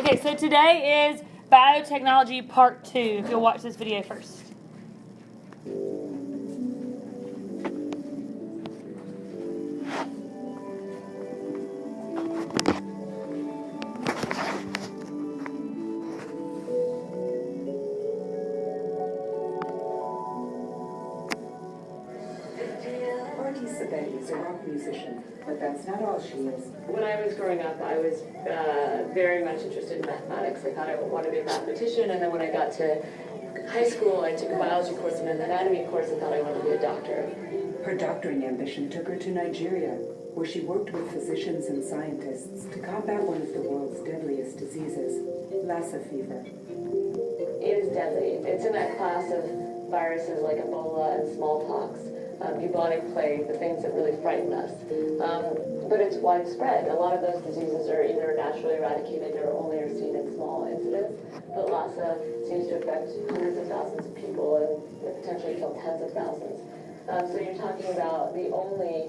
Okay, so today is biotechnology part 2, if you'll watch this video first. Is a rock musician, but that's not all she is. When I was growing up, I was very much interested in mathematics. I thought I would want to be a mathematician, and then when I got to high school, I took a biology course and an anatomy course and thought I wanted to be a doctor. Her doctoring ambition took her to Nigeria, where she worked with physicians and scientists to combat one of the world's deadliest diseases, Lassa fever. It is deadly. It's in that class of viruses like Ebola and smallpox. Bubonic plague, the things that really frighten us. But it's widespread. A lot of those diseases are either naturally eradicated or only are seen in small incidents. But Lassa seems to affect hundreds of thousands of people and potentially kill tens of thousands. So you're talking about the only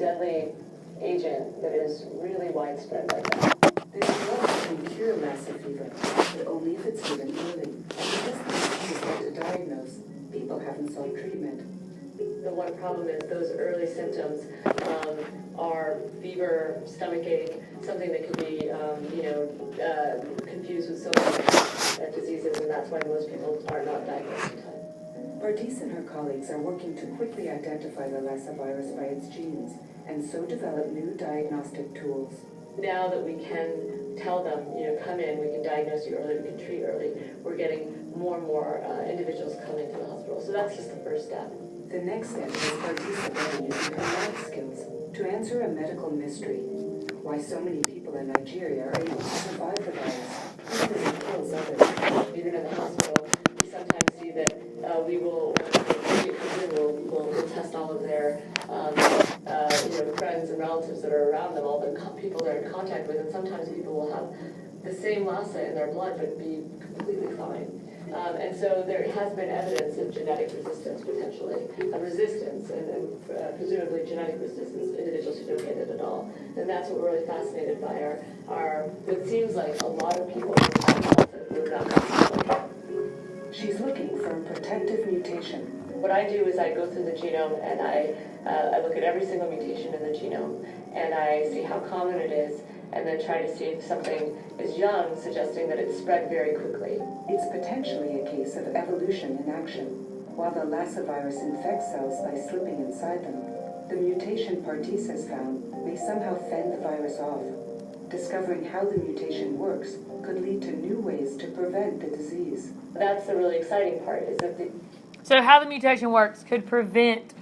deadly agent that is really widespread like that. There's a drug that can cure Lassa fever, but only if it's given early. And because the disease is hard to diagnose, people haven't sought treatment. The one problem is those early symptoms are fever, stomach ache, something that could be, confused with so many diseases, and that's why most people are not diagnosed in time. Bartice and her colleagues are working to quickly identify the Lassa virus by its genes, and so develop new diagnostic tools. Now that we can tell them, come in, we can diagnose you early, we can treat early, we're getting more and more individuals coming to the hospital. So that's just the first step. The next step is Bartice using her math skills to answer a medical mystery. Why so many people in Nigeria are able to survive the virus, even as it kills others. Even in the hospital, we sometimes see that we'll test all of their friends and relatives that are around them, all the people they're in contact with, and sometimes people will have the same Lassa in their blood but be completely fine. And so there has been evidence of genetic resistance, potentially, and presumably genetic resistance, individuals who don't get it at all. And that's what we're really fascinated by, our what seems like a lot of people who have. She's looking for a protective mutation. What I do is I go through the genome and I look at every single mutation in the genome and I see how common it is, and then try to see if something is young, suggesting that it's spread very quickly. It's potentially a case of evolution in action. While the Lassa virus infects cells by slipping inside them, the mutation Bartice has found may somehow fend the virus off. Discovering how the mutation works could lead to new ways to prevent the disease. That's the really exciting part, is that So how the mutation works could prevent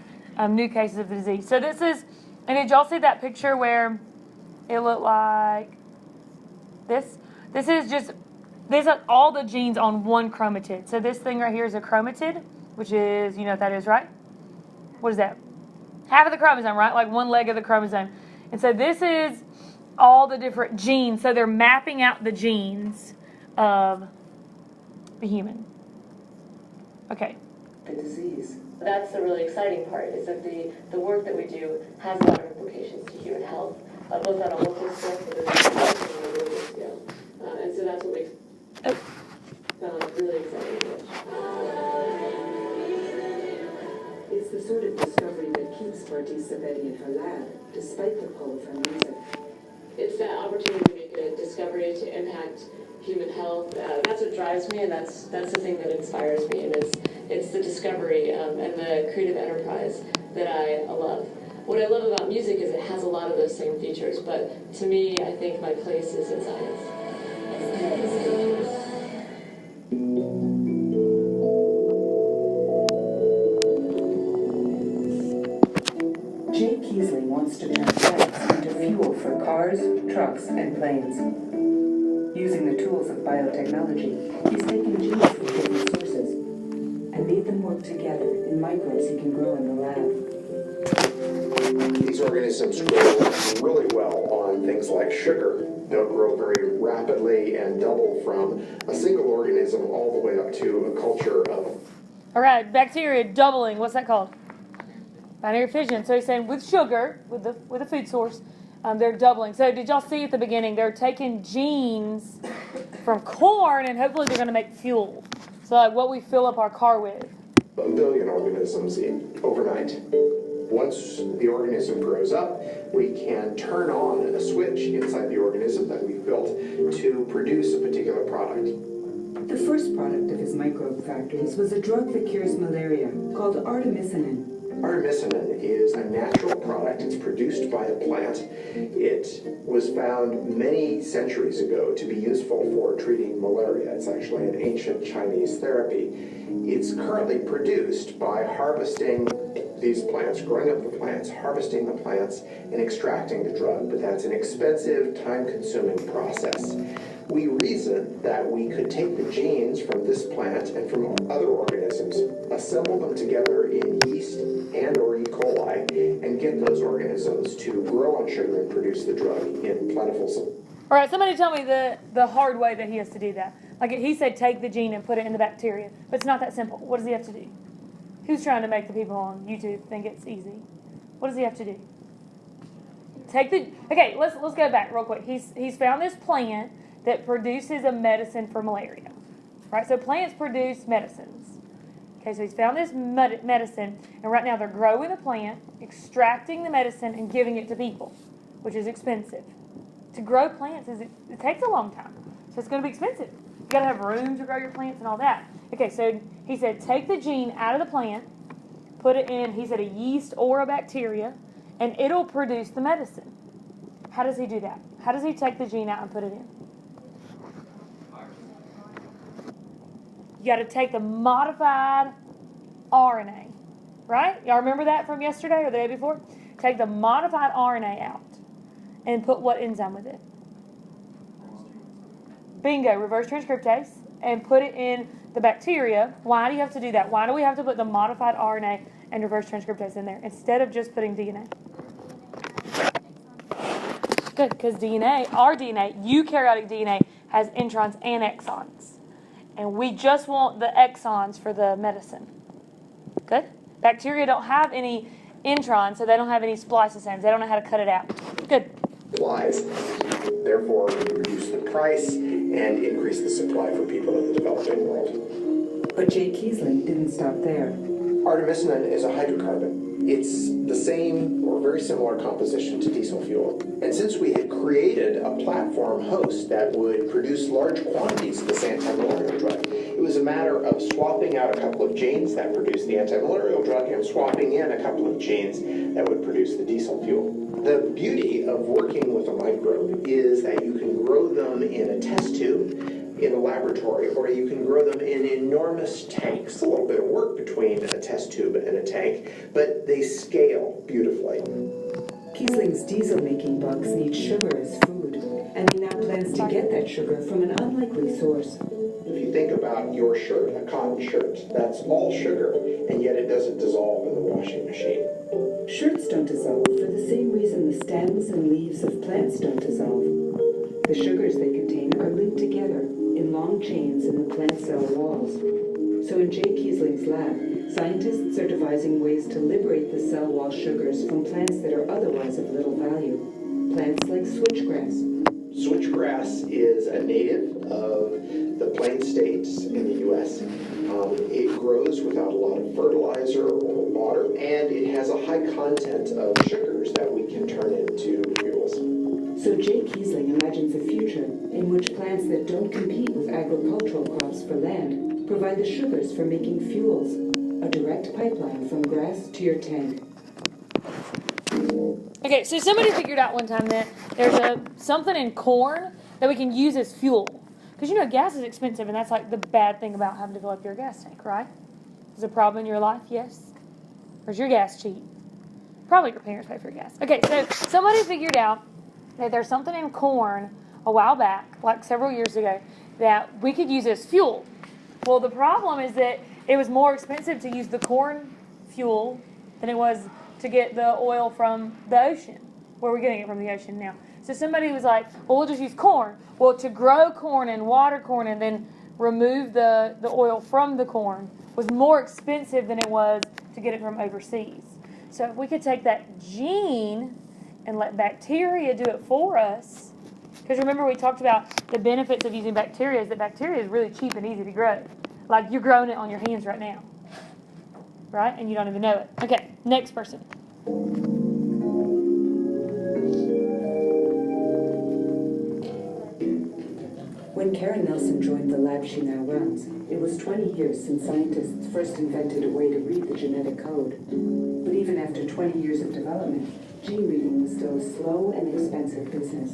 new cases of the disease. So this is, and did y'all see that picture where it looked like this? This is all the genes on one chromatid. So this thing right here is a chromatid, which is, you know what that is, right? What is that? Half of the chromosome, right? Like one leg of the chromosome. And so this is all the different genes. So they're mapping out the genes of the human. Okay. The disease. That's the really exciting part, is that the work that we do has a lot of implications to human health, both on a local scale but also on a global scale. And so that's what we found really exciting. It's the sort of discovery that keeps Bartice in her lab, despite the pull of her music. It's that opportunity to make a discovery to impact human health. That's what drives me, and that's the thing that inspires me, and it's the discovery and the creative enterprise that I love. What I love about music is it has a lot of those same features, but to me, I think my place is in science. Jay Keasley wants to turn plants into fuel for cars, trucks, and planes. Using the tools of biotechnology, he's taken genes from different sources and made them work together in microbes he can grow in the lab. These organisms grow really well on things like sugar. They'll grow very rapidly and double from a single organism all the way up to a culture of... All right, bacteria doubling. What's that called? Binary fission. So he's saying with sugar, with the food source, They're doubling. So did y'all see at the beginning, they're taking genes from corn and hopefully they're going to make fuel. So like what we fill up our car with. A billion organisms overnight. Once the organism grows up, we can turn on a switch inside the organism that we've built to produce a particular product. The first product of his microbe factories was a drug that cures malaria called artemisinin. Artemisinin is a natural product. It's produced by a plant. It was found many centuries ago to be useful for treating malaria. It's actually an ancient Chinese therapy. It's currently produced by harvesting these plants, growing up the plants, harvesting the plants, and extracting the drug. But that's an expensive, time-consuming process. We reasoned that we could take the genes from this plant and from other organisms, assemble them together in yeast and or E. coli, and get those organisms to grow on sugar and produce the drug in plentiful supply. All right, somebody tell me the hard way that he has to do that. Like he said, take the gene and put it in the bacteria. But it's not that simple. What does he have to do? Who's trying to make the people on YouTube think it's easy? What does he have to do? Okay, let's go back real quick. He's found this plant that produces a medicine for malaria. Right? So plants produce medicines. Okay, so he's found this medicine, and right now they're growing the plant, extracting the medicine, and giving it to people, which is expensive. To grow plants, it takes a long time. So it's going to be expensive. You got to have room to grow your plants and all that. Okay, so he said take the gene out of the plant, put it in, he said, a yeast or a bacteria, and it'll produce the medicine. How does he do that? How does he take the gene out and put it in? You got to take the modified RNA, right? Y'all remember that from yesterday or the day before? Take the modified RNA out and put what enzyme with it? Bingo, reverse transcriptase, and put it in the bacteria. Why do you have to do that? Why do we have to put the modified RNA and reverse transcriptase in there instead of just putting DNA? Good, because DNA, our DNA, eukaryotic DNA, has introns and exons. And we just want the exons for the medicine. Good? Bacteria don't have any introns, so they don't have any spliceosomes. They don't know how to cut it out. Good. Supplies. Therefore, we reduce the price and increase the supply for people in the developing world. But Jay Kiesling didn't stop there. Artemisinin is a hydrocarbon. It's the same or very similar composition to diesel fuel. And since we had created a platform host that would produce large quantities of this anti-malarial drug, it was a matter of swapping out a couple of genes that produce the anti-malarial drug and swapping in a couple of genes that would produce the diesel fuel. The beauty of working with a microbe is that you can grow them in a test tube in a laboratory, or you can grow them in enormous tanks. A little bit of work between a test tube and a tank, but they scale beautifully. Kiesling's diesel-making bugs need sugar as food, and he now plans to get that sugar from an unlikely source. If you think about your shirt, a cotton shirt, that's all sugar, and yet it doesn't dissolve in the washing machine. Shirts don't dissolve for the same reason the stems and leaves of plants don't dissolve. The sugars they contain are linked together in long chains in the plant cell walls. So in Jay Kiesling's lab, scientists are devising ways to liberate the cell wall sugars from plants that are otherwise of little value. Plants like switchgrass. Switchgrass is a native of the plain states in the U.S. It grows without a lot of fertilizer or water, and it has a high content of sugars that we can turn into fuels. So Jay Kiesling imagines a future in which plants that don't compete with agricultural crops for land provide the sugars for making fuels, a direct pipeline from grass to your tank. Okay, so somebody figured out one time that there's something in corn that we can use as fuel. Because, gas is expensive, and that's like the bad thing about having to fill up your gas tank, right? Is it a problem in your life? Yes. Or is your gas cheap? Probably your parents pay for your gas. Okay, so somebody figured out that there's something in corn a while back, like several years ago, that we could use as fuel. Well, the problem is that it was more expensive to use the corn fuel than it was to get the oil from the ocean. Where are we getting it from the ocean now? So somebody was like, well, we'll just use corn. Well, to grow corn and water corn and then remove the oil from the corn was more expensive than it was to get it from overseas. So if we could take that gene and let bacteria do it for us. Because remember, we talked about the benefits of using bacteria is that bacteria is really cheap and easy to grow. Like you're growing it on your hands right now. Right? And you don't even know it. Okay, next person. When Karen Nelson joined the lab she now runs, it was 20 years since scientists first invented a way to read the genetic code. But even after 20 years of development, gene reading was still a slow and expensive business.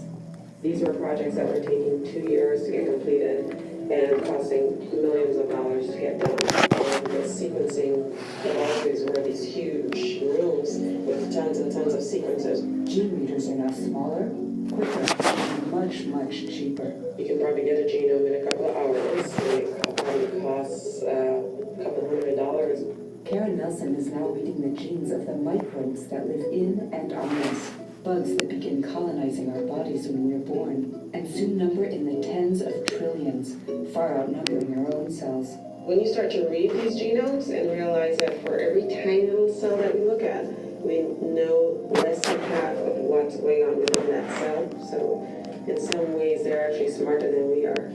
These were projects that were taking 2 years to get completed and costing millions of dollars to get done. The sequencing laboratories were these huge rooms with tons and tons of sequences. Gene readers are now smaller, quicker, and much cheaper. You can probably get a genome in a couple of hours. It probably costs a couple $100. Karen Nelson is now reading the genes of the microbes that live in and on us. Bugs that begin colonizing our bodies when we're born, and soon number in the tens of trillions, far outnumbering our own cells. When you start to read these genomes and realize that for every tiny little cell that we look at, we know less than half of what's going on within that cell. So in some ways, they're actually smarter than we are.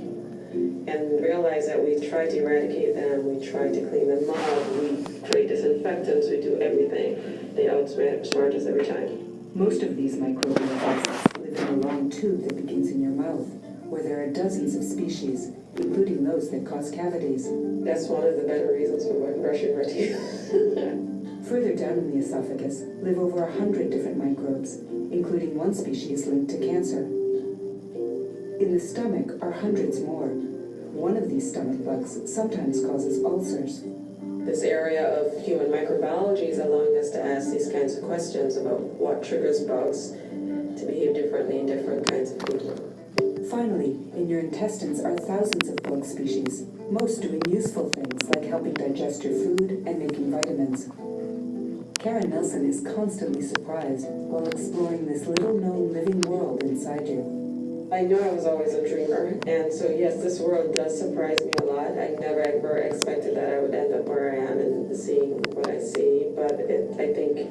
And realize that we try to eradicate them, we try to clean them up, we create disinfectants, we do everything. They outsmart us every time. Most of these microbial viruses live in a long tube that begins in your mouth, where there are dozens of species, including those that cause cavities. That's one of the better reasons for brushing our teeth. Further down in the esophagus live over 100 different microbes, including one species linked to cancer. In the stomach are hundreds more. One of these stomach bugs sometimes causes ulcers. This area of human microbiology is allowing us to ask these kinds of questions about what triggers bugs to behave differently in different kinds of people. Finally, in your intestines are thousands of bug species, most doing useful things like helping digest your food and making vitamins. Karen Nelson is constantly surprised while exploring this little-known living world inside you. I know I was always a dreamer, and so yes, this world does surprise me a lot. I never ever expected that I would end up where I am and seeing what I see, but I think,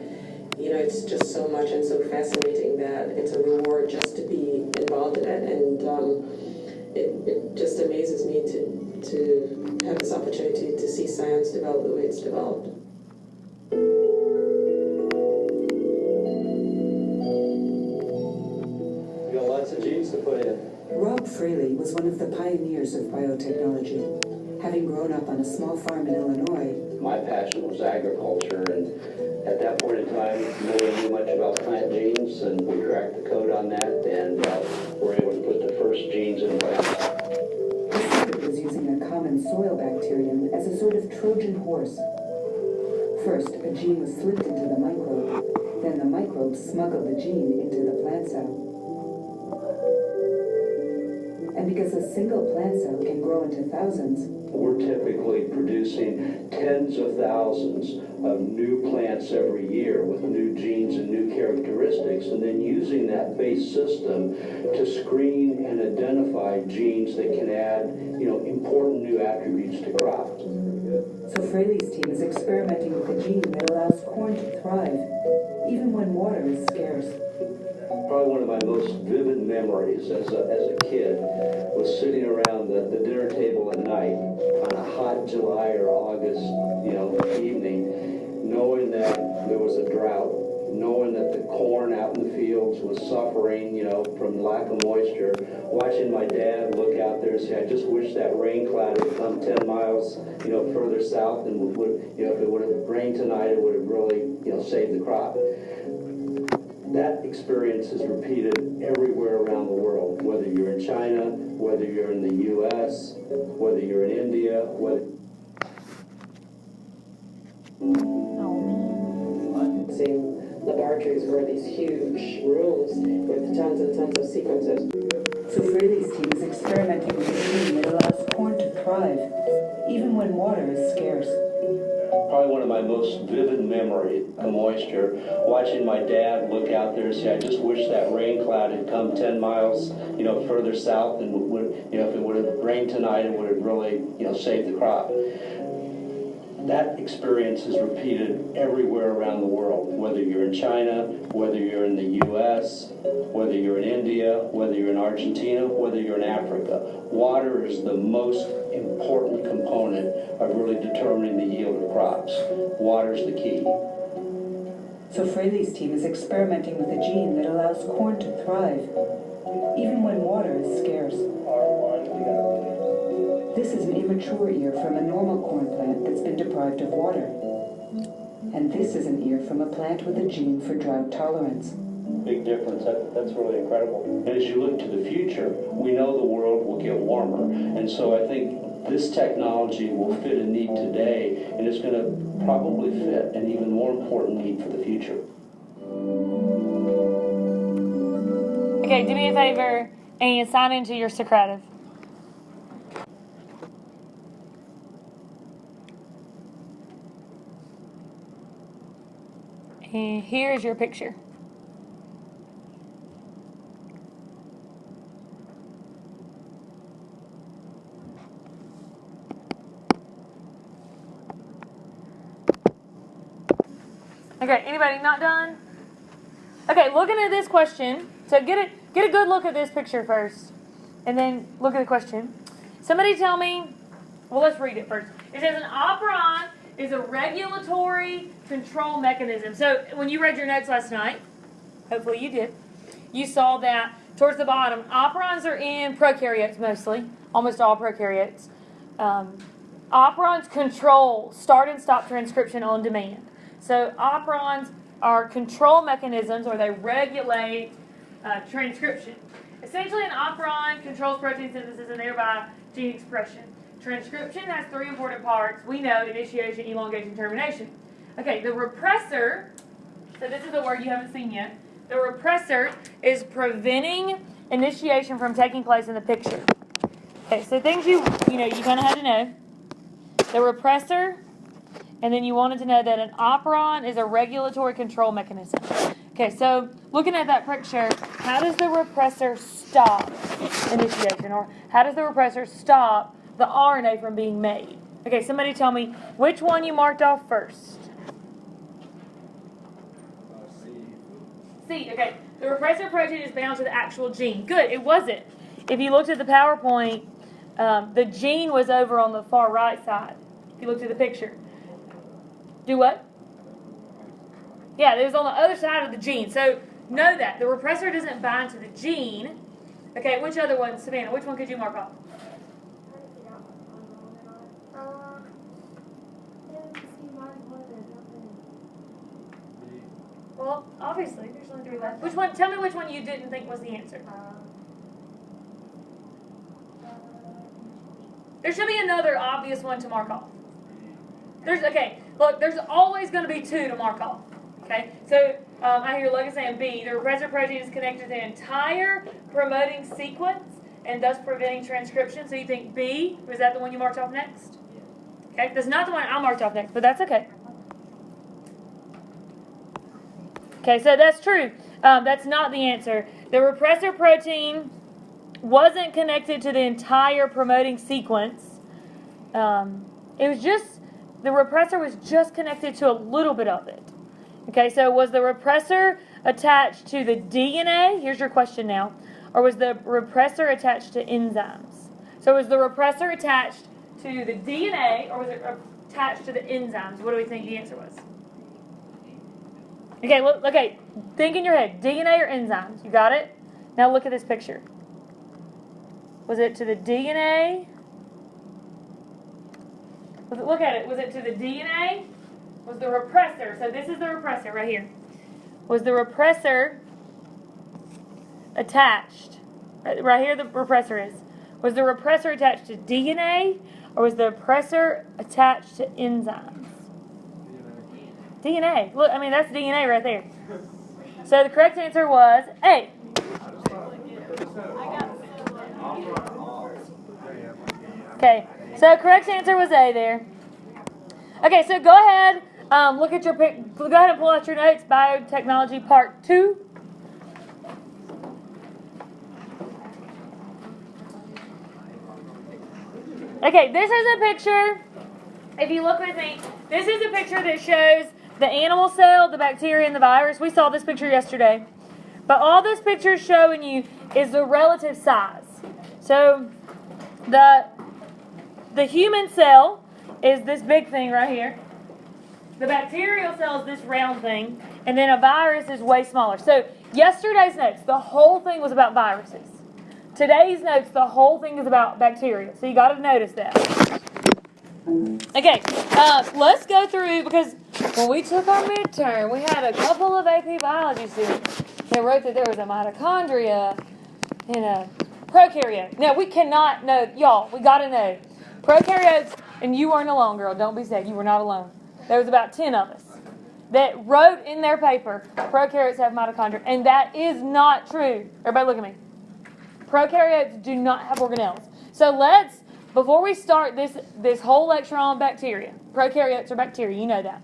it's just so much and so fascinating that it's a reward just to be involved in it, and it just amazes me to have this opportunity to see science develop the way it's developed. Lots of genes to put in. Rob Fraley was one of the pioneers of biotechnology. Having grown up on a small farm in Illinois, My passion was agriculture, and at that point in time, no one knew much about plant genes, and we cracked the code on that, and were able to put the first genes in plants. the secret was using a common soil bacterium as a sort of Trojan horse. First, a gene was slipped into the microbe. Then the microbe smuggled the gene into the plant cell. And because a single plant cell can grow into thousands, We're typically producing tens of thousands of new plants every year with new genes and new characteristics, and then using that base system to screen and identify genes that can add, important new attributes to crops. so Fraley's team is experimenting with a gene that allows corn to thrive, even when water is scarce. Probably one of my most vivid memories as a kid was sitting around the dinner table at night on a hot July or August, evening, knowing that there was a drought, knowing that the corn out in the fields was suffering, from lack of moisture, watching my dad look out there and say, I just wish that rain cloud had come 10 miles, further south, and if it would have rained tonight, it would have really, saved the crop. That experience is repeated everywhere around the world, whether you're in China, whether you're in the U.S., whether you're in India, Same laboratories were these huge rooms with tons and tons of sequences. So Fraley's team is experimenting with a gene that allows corn to thrive, even when water is scarce. Probably one of my most vivid memories, the moisture, watching my dad look out there and say, I just wish that rain cloud had come 10 miles, further south, and if it would have rained tonight, it would have really, saved the crop. that experience is repeated everywhere around the world, whether you're in China, whether you're in the US, whether you're in India, whether you're in Argentina, whether you're in Africa. Water is the most important component of really determining the yield of crops. Water is the key. So Fraley's team is experimenting with a gene that allows corn to thrive, even when water is scarce. This is an immature ear from a normal corn plant that's been deprived of water. And this is an ear from a plant with a gene for drought tolerance. Big difference. That's really incredible. And as you look to the future, we know the world will get warmer. And so I think this technology will fit a need today, and it's going to probably fit an even more important need for the future. Okay, do me a favor and sign into your Socrative. And here's your picture. Okay, anybody not done? Okay, looking at this question. So get a good look at this picture first, and then look at the question. Somebody tell me. Well, let's read it first. It says an operon is a regulatory control mechanism. So when you read your notes last night, hopefully you did, you saw that towards the bottom, operons are in prokaryotes mostly, almost all prokaryotes. Operons control start and stop transcription on demand. So operons are control mechanisms, or they regulate transcription. Essentially, an operon controls protein synthesis and thereby gene expression. Transcription has three important parts. We know initiation, elongation, termination. Okay, the repressor, so this is a word you haven't seen yet. The repressor is preventing initiation from taking place in the picture. Okay, so things you kind of had to know. The repressor, and then you wanted to know that an operon is a regulatory control mechanism. Okay, so looking at that picture, how does the repressor stop initiation? Or how does the repressor stop the RNA from being made? Okay, somebody tell me which one you marked off first. C, okay. The repressor protein is bound to the actual gene. Good, it wasn't. If you looked at the PowerPoint, the gene was over on the far right side. If you looked at the picture. Do what? Yeah, it was on the other side of the gene. So know that. The repressor doesn't bind to the gene. Okay, which other one, Savannah? Which one could you mark off? Well, obviously, there's only three left. Which one? Tell me which one you didn't think was the answer. There should be another obvious one to mark off. There's always going to be two to mark off. Okay, so I hear Logan saying B. The repressor protein is connected to the entire promoting sequence and thus preventing transcription. So you think B, was that the one you marked off next? Okay, that's not the one I marked off next, but that's okay. Okay, so that's true. That's not the answer. The repressor protein wasn't connected to the entire promoting sequence. It was just, the repressor was just connected to a little bit of it. Okay, so was the repressor attached to the DNA? Here's your question now. Or was the repressor attached to enzymes? So was the repressor attached to the DNA, or was it attached to the enzymes? What do we think the answer was? Okay, think in your head. DNA or enzymes? You got it? Now look at this picture. Was it to the DNA? Look at it. Was it to the DNA? Was the repressor, so this is the repressor right here. Was the repressor attached? Right here the repressor is. Was the repressor attached to DNA, or was the repressor attached to enzymes? DNA. Look, I mean, that's DNA right there. So the correct answer was A. Okay, so correct answer was A there. Okay, so go ahead, go ahead and pull out your notes, biotechnology part 2. Okay, this is a picture if you look with me, this is a picture that shows the animal cell, the bacteria, and the virus. We saw this picture yesterday. But all this picture is showing you is the relative size. So the human cell is this big thing right here. The bacterial cell is this round thing. And then a virus is way smaller. So yesterday's notes, the whole thing was about viruses. Today's notes, the whole thing is about bacteria. So you got to notice that. Okay, let's go through, because when we took our midterm, we had a couple of AP biology students that wrote that there was a mitochondria and a prokaryote. Now, we cannot know, y'all, we got to know. Prokaryotes, and you weren't alone, girl. Don't be sad. You were not alone. There was about 10 of us that wrote in their paper, prokaryotes have mitochondria, and that is not true. Everybody look at me. Prokaryotes do not have organelles. So let's, before we start this whole lecture on bacteria, prokaryotes are bacteria, you know that.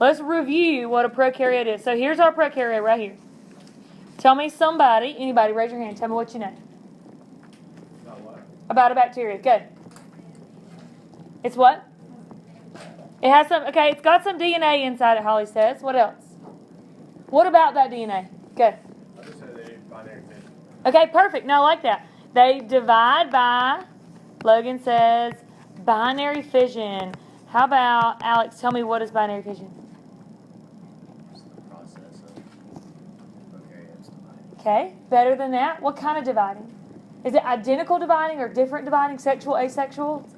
Let's review what a prokaryote is. So here's our prokaryote right here. Tell me somebody, anybody, raise your hand, tell me what you know. About what? About a bacteria. Go. It's what? It has some, okay, it's got some DNA inside it, Holly says. What else? What about that DNA? Go. I just said they binary fission. Okay, perfect. No, I like that. They divide by, Logan says, binary fission. How about, Alex, tell me what is binary fission? It's the process of prokaryotes dividing. Okay, better than that. What kind of dividing? Is it identical dividing or different dividing, sexual, asexual?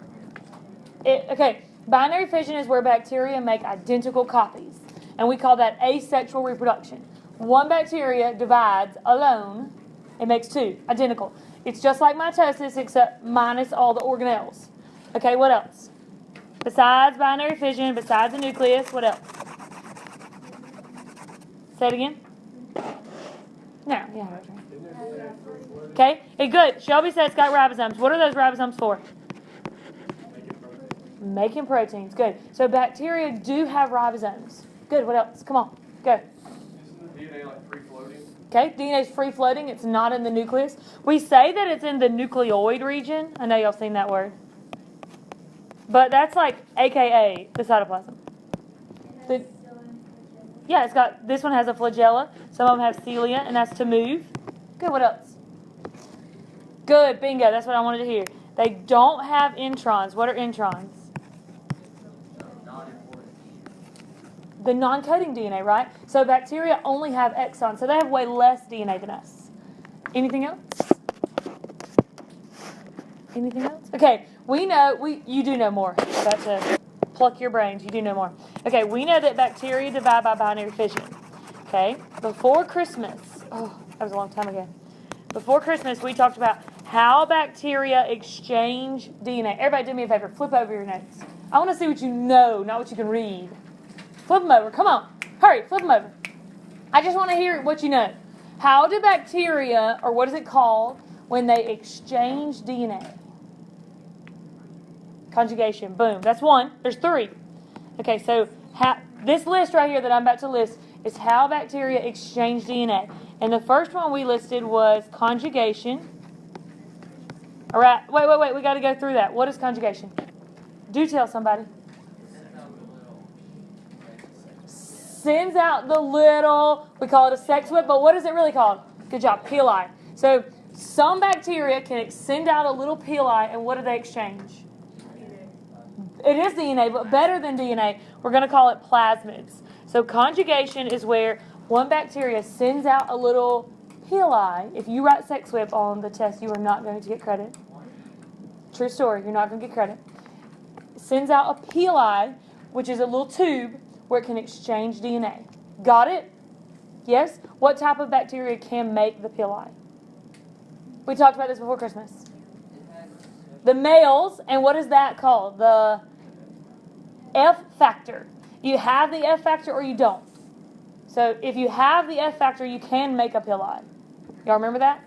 Okay, binary fission is where bacteria make identical copies. And we call that asexual reproduction. One bacteria divides alone. It makes two, identical. It's just like mitosis, except minus all the organelles. Okay, what else? Besides binary fission, besides the nucleus, what else? Say it again. No, yeah. Okay, good. Shelby says it's got ribosomes. What are those ribosomes for? Making proteins. Good. So bacteria do have ribosomes. Good. What else? Come on. Go. Isn't the DNA like free floating? Okay, DNA is free floating. It's not in the nucleus. We say that it's in the nucleoid region. I know y'all seen that word. But that's like AKA the cytoplasm. Yeah, it's got, this one has a flagella. Some of them have cilia, and that's to move. Good, what else? Good, bingo. That's what I wanted to hear. They don't have introns. What are introns? The non-coding DNA, right? So bacteria only have exons, so they have way less DNA than us. Anything else? Anything else? Okay, we know, you do know more. About to pluck your brains, you do know more. Okay, we know that bacteria divide by binary fission. Okay, before Christmas, oh, that was a long time ago. Before Christmas, we talked about how bacteria exchange DNA. Everybody do me a favor, flip over your notes. I want to see what you know, not what you can read. Flip them over. Come on. Hurry. Flip them over. I just want to hear what you know. How do bacteria, or what is it called, when they exchange DNA? Conjugation. Boom. That's one. There's three. Okay, so this list right here that I'm about to list is how bacteria exchange DNA. And the first one we listed was conjugation. All right. Wait. We got to go through that. What is conjugation? Do tell somebody. Sends out the little, we call it a sex whip, but what is it really called? Good job, pili. So some bacteria can send out a little pili, and what do they exchange? It is DNA, but better than DNA, we're going to call it plasmids. So conjugation is where one bacteria sends out a little pili. If you write sex whip on the test, you are not going to get credit. True story, you're not going to get credit. Sends out a pili, which is a little tube, where it can exchange DNA. Got it? Yes? What type of bacteria can make the pili? We talked about this before Christmas. The males, and what is that called? The F factor. You have the F factor or you don't. So if you have the F factor, you can make a pili. Y'all remember that?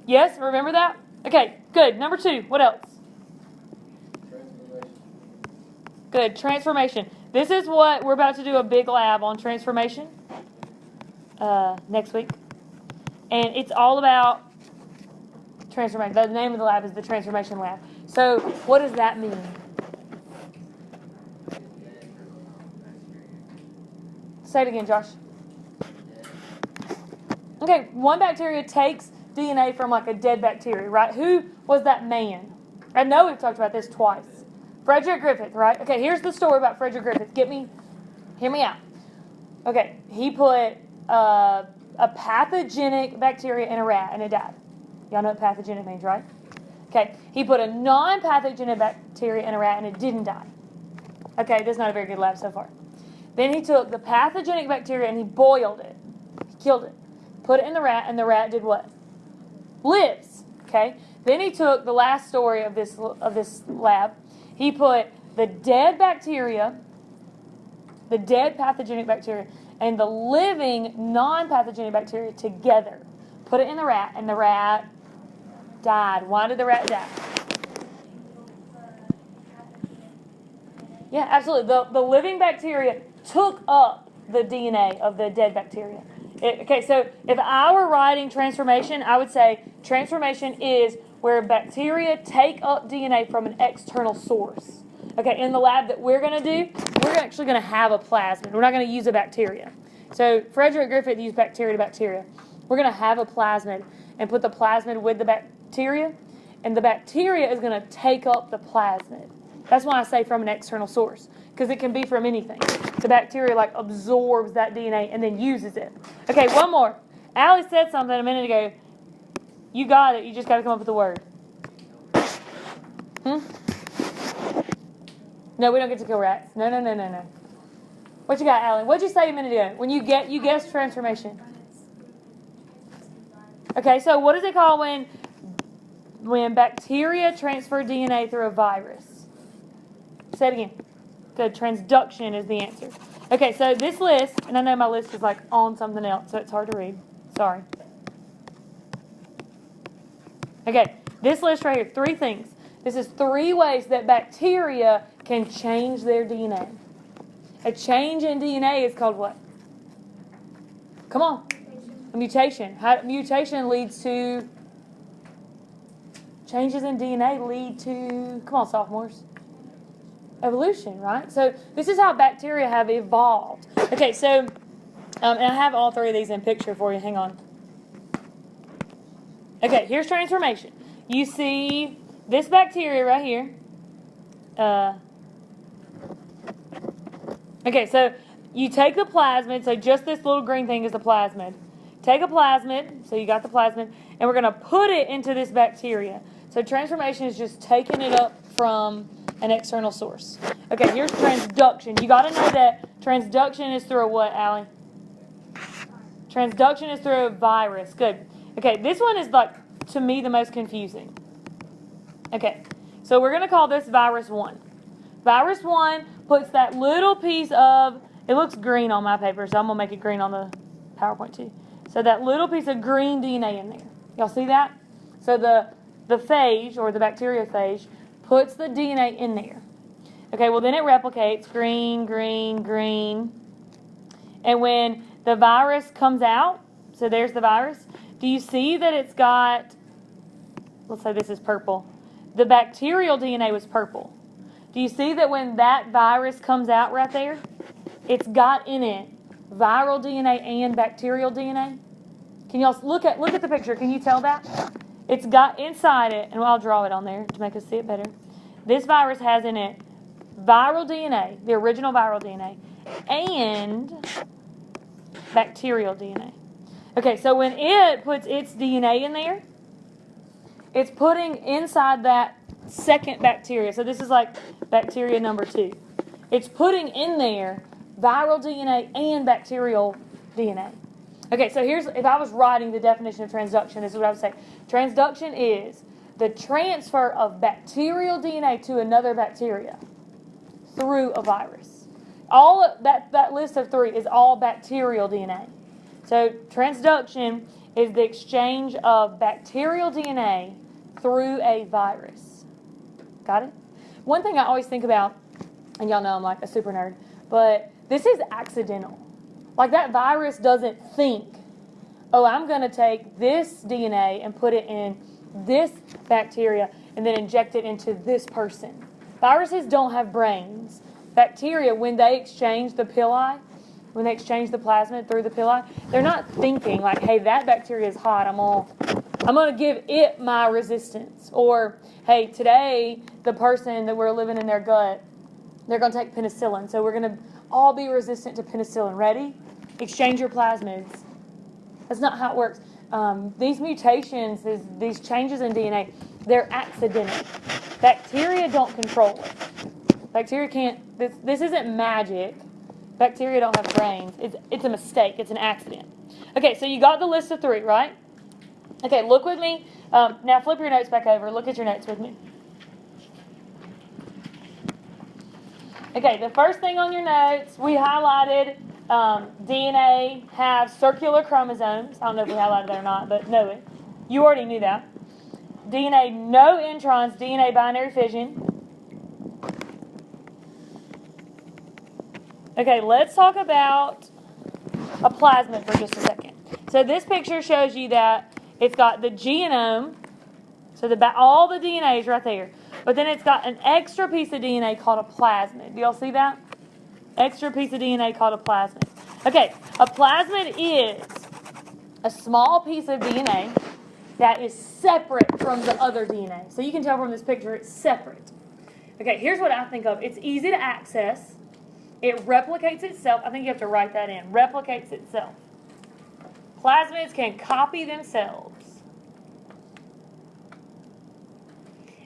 Yes? Remember that? Okay, good. Number 2, what else? Good, transformation. This is what we're about to do, a big lab on transformation next week. And it's all about transformation. The name of the lab is the Transformation Lab. So what does that mean? Say it again, Josh. Okay, one bacteria takes DNA from like a dead bacteria, right? Who was that man? I know we've talked about this twice. Frederick Griffith, right? Okay, here's the story about Frederick Griffith. Hear me out. Okay, he put a pathogenic bacteria in a rat and it died. Y'all know what pathogenic means, right? Okay, he put a non-pathogenic bacteria in a rat and it didn't die. Okay, this is not a very good lab so far. Then he took the pathogenic bacteria and he boiled it. He killed it. Put it in the rat and the rat did what? Lives. Okay. Then he took the last story of this lab. He put the dead bacteria, the dead pathogenic bacteria, and the living non-pathogenic bacteria together. Put it in the rat and the rat died. Why did the rat die? Yeah, absolutely. The living bacteria took up the DNA of the dead bacteria. Okay, so if I were writing transformation, I would say transformation is where bacteria take up DNA from an external source. Okay, in the lab that we're going to do, we're actually going to have a plasmid. We're not going to use a bacteria. So Frederick Griffith used bacteria to bacteria. We're going to have a plasmid and put the plasmid with the bacteria, and the bacteria is going to take up the plasmid. That's why I say from an external source, because it can be from anything. The bacteria like absorbs that DNA and then uses it. Okay, one more. Allie said something a minute ago. You got it. You just got to come up with the word. No, we don't get to kill rats. No. What you got, Allie? What'd you say a minute ago? When you guessed transformation. Okay, so what is it called when bacteria transfer DNA through a virus? Say it again. Good. Transduction is the answer. Okay, so this list, and I know my list is like on something else, so it's hard to read. Sorry. Okay, this list right here, 3 things. This is 3 ways that bacteria can change their DNA. A change in DNA is called what? Come on. A mutation. Mutation leads to... Changes in DNA lead to... Come on, sophomores. Evolution, right? So this is how bacteria have evolved. Okay, so... and I have all 3 of these in picture for you. Hang on. Okay, here's transformation. You see this bacteria right here. Okay, so you take the plasmid. So just this little green thing is the plasmid. Take a plasmid. So you got the plasmid. And we're going to put it into this bacteria. So transformation is just taking it up from an external source. Okay, here's transduction. You got to know that transduction is through a what, Allie? Transduction is through a virus. Good. Okay, this one is like, to me, the most confusing. Okay, so we're going to call this virus 1. Virus 1 puts that little piece of, it looks green on my paper, so I'm going to make it green on the PowerPoint too. So that little piece of green DNA in there. Y'all see that? So the phage, or the bacteriophage, puts the DNA in there. Okay, well then it replicates, green, green, green. And when the virus comes out, so there's the virus, do you see that it's got, let's say this is purple. The bacterial DNA was purple. Do you see that when that virus comes out right there, it's got in it viral DNA and bacterial DNA? Can y'all look at the picture? Can you tell that? It's got inside it, and I'll draw it on there to make us see it better. This virus has in it viral DNA, the original viral DNA, and bacterial DNA. Okay, so when it puts its DNA in there, it's putting inside that second bacteria. So this is like bacteria number 2. It's putting in there viral DNA and bacterial DNA. Okay, so here's, if I was writing the definition of transduction, this is what I would say. Transduction is the transfer of bacterial DNA to another bacteria through a virus. All of that list of 3 is all bacterial DNA. So transduction is the exchange of bacterial DNA through a virus. Got it? One thing I always think about, and y'all know I'm like a super nerd, but this is accidental. Like that virus doesn't think, oh, I'm going to take this DNA and put it in this bacteria and then inject it into this person. Viruses don't have brains. Bacteria, when they exchange the pili, when they exchange the plasmid through the pili, they're not thinking like, hey, that bacteria is hot. I'm gonna give it my resistance. Or, hey, today the person that we're living in their gut, they're gonna take penicillin. So we're gonna all be resistant to penicillin. Ready? Exchange your plasmids. That's not how it works. These mutations, these changes in DNA, they're accidental. Bacteria don't control it. Bacteria can't. This isn't magic. Bacteria don't have brains. It's a mistake. It's an accident. Okay, so you got the list of 3, right? Okay, look with me. Now flip your notes back over. Look at your notes with me. Okay, the first thing on your notes, we highlighted DNA have circular chromosomes. I don't know if we highlighted that or not, but know it. You already knew that. DNA, no introns, DNA binary fission. Okay, let's talk about a plasmid for just a second. So this picture shows you that it's got the genome, so all the DNA is right there. But then it's got an extra piece of DNA called a plasmid. Do y'all see that? Extra piece of DNA called a plasmid. Okay, a plasmid is a small piece of DNA that is separate from the other DNA. So you can tell from this picture it's separate. Okay, here's what I think of. It's easy to access. It replicates itself. I think you have to write that in. Replicates itself. Plasmids can copy themselves.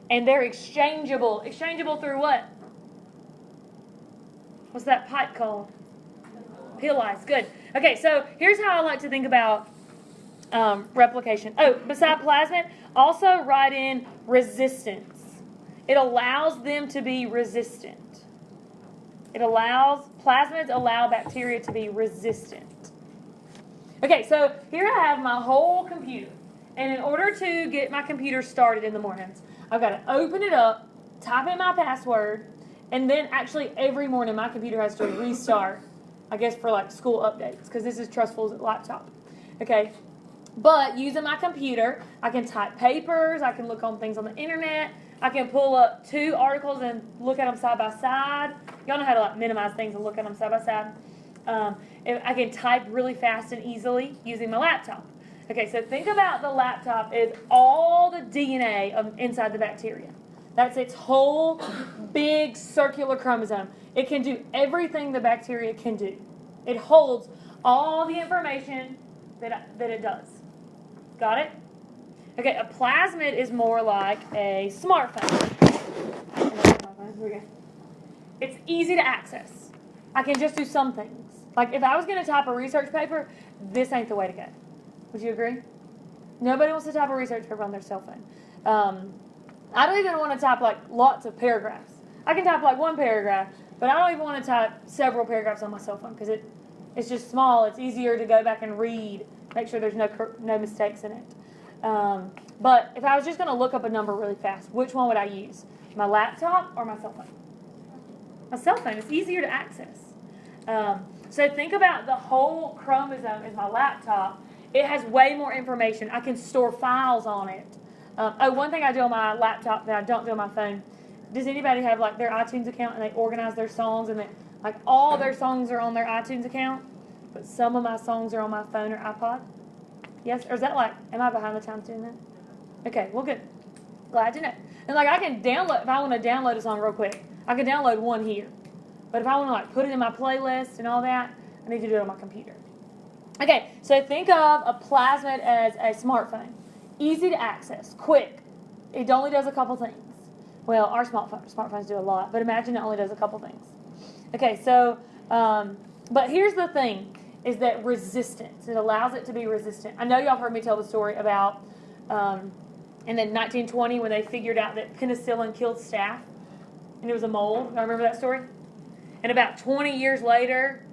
And they're exchangeable. Exchangeable through what? What's that pipe called? Pili. Good. Okay, so here's how I like to think about replication. Oh, beside plasmid, also write in resistance. It allows them to be resistant. Plasmids allow bacteria to be resistant. Okay, so here I have my whole computer. And in order to get my computer started in the mornings, I've got to open it up, type in my password, and then actually every morning my computer has to restart, I guess for like school updates, because this is Trustful's laptop. Okay, but using my computer, I can type papers, I can look on things on the internet, I can pull up 2 articles and look at them side by side. Y'all know how to like minimize things and look at them side by side. I can type really fast and easily using my laptop. Okay, so think about the laptop as all the DNA inside the bacteria. That's its whole big circular chromosome. It can do everything the bacteria can do. It holds all the information that it does. Got it? Okay, a plasmid is more like a smartphone. Here we go. It's easy to access. I can just do some things. Like if I was going to type a research paper, this ain't the way to go. Would you agree? Nobody wants to type a research paper on their cell phone. I don't even want to type like lots of paragraphs. I can type like 1 paragraph, but I don't even want to type several paragraphs on my cell phone because it's just small. It's easier to go back and read, make sure there's no mistakes in it. But if I was just going to look up a number really fast, which one would I use? My laptop or my cell phone? My cell phone. It's easier to access. So think about the whole chromosome as my laptop. It has way more information. I can store files on it. One thing I do on my laptop that I don't do on my phone. Does anybody have like their iTunes account and they organize their songs and like all their songs are on their iTunes account, but some of my songs are on my phone or iPod? Yes? Or is that like, am I behind the times doing that? Okay, well good. Glad to know. And like I can download, if I want to download a song real quick, I can download one here. But if I want to like put it in my playlist and all that, I need to do it on my computer. Okay, so think of a plasmid as a smartphone. Easy to access, quick. It only does a couple things. Well, our smartphones do a lot, but imagine it only does a couple things. Okay, so, but here's the thing, is that resistance. It allows it to be resistant. I know y'all heard me tell the story about in the 1920 when they figured out that penicillin killed staph, and it was a mold. I remember that story? And about 20 years later,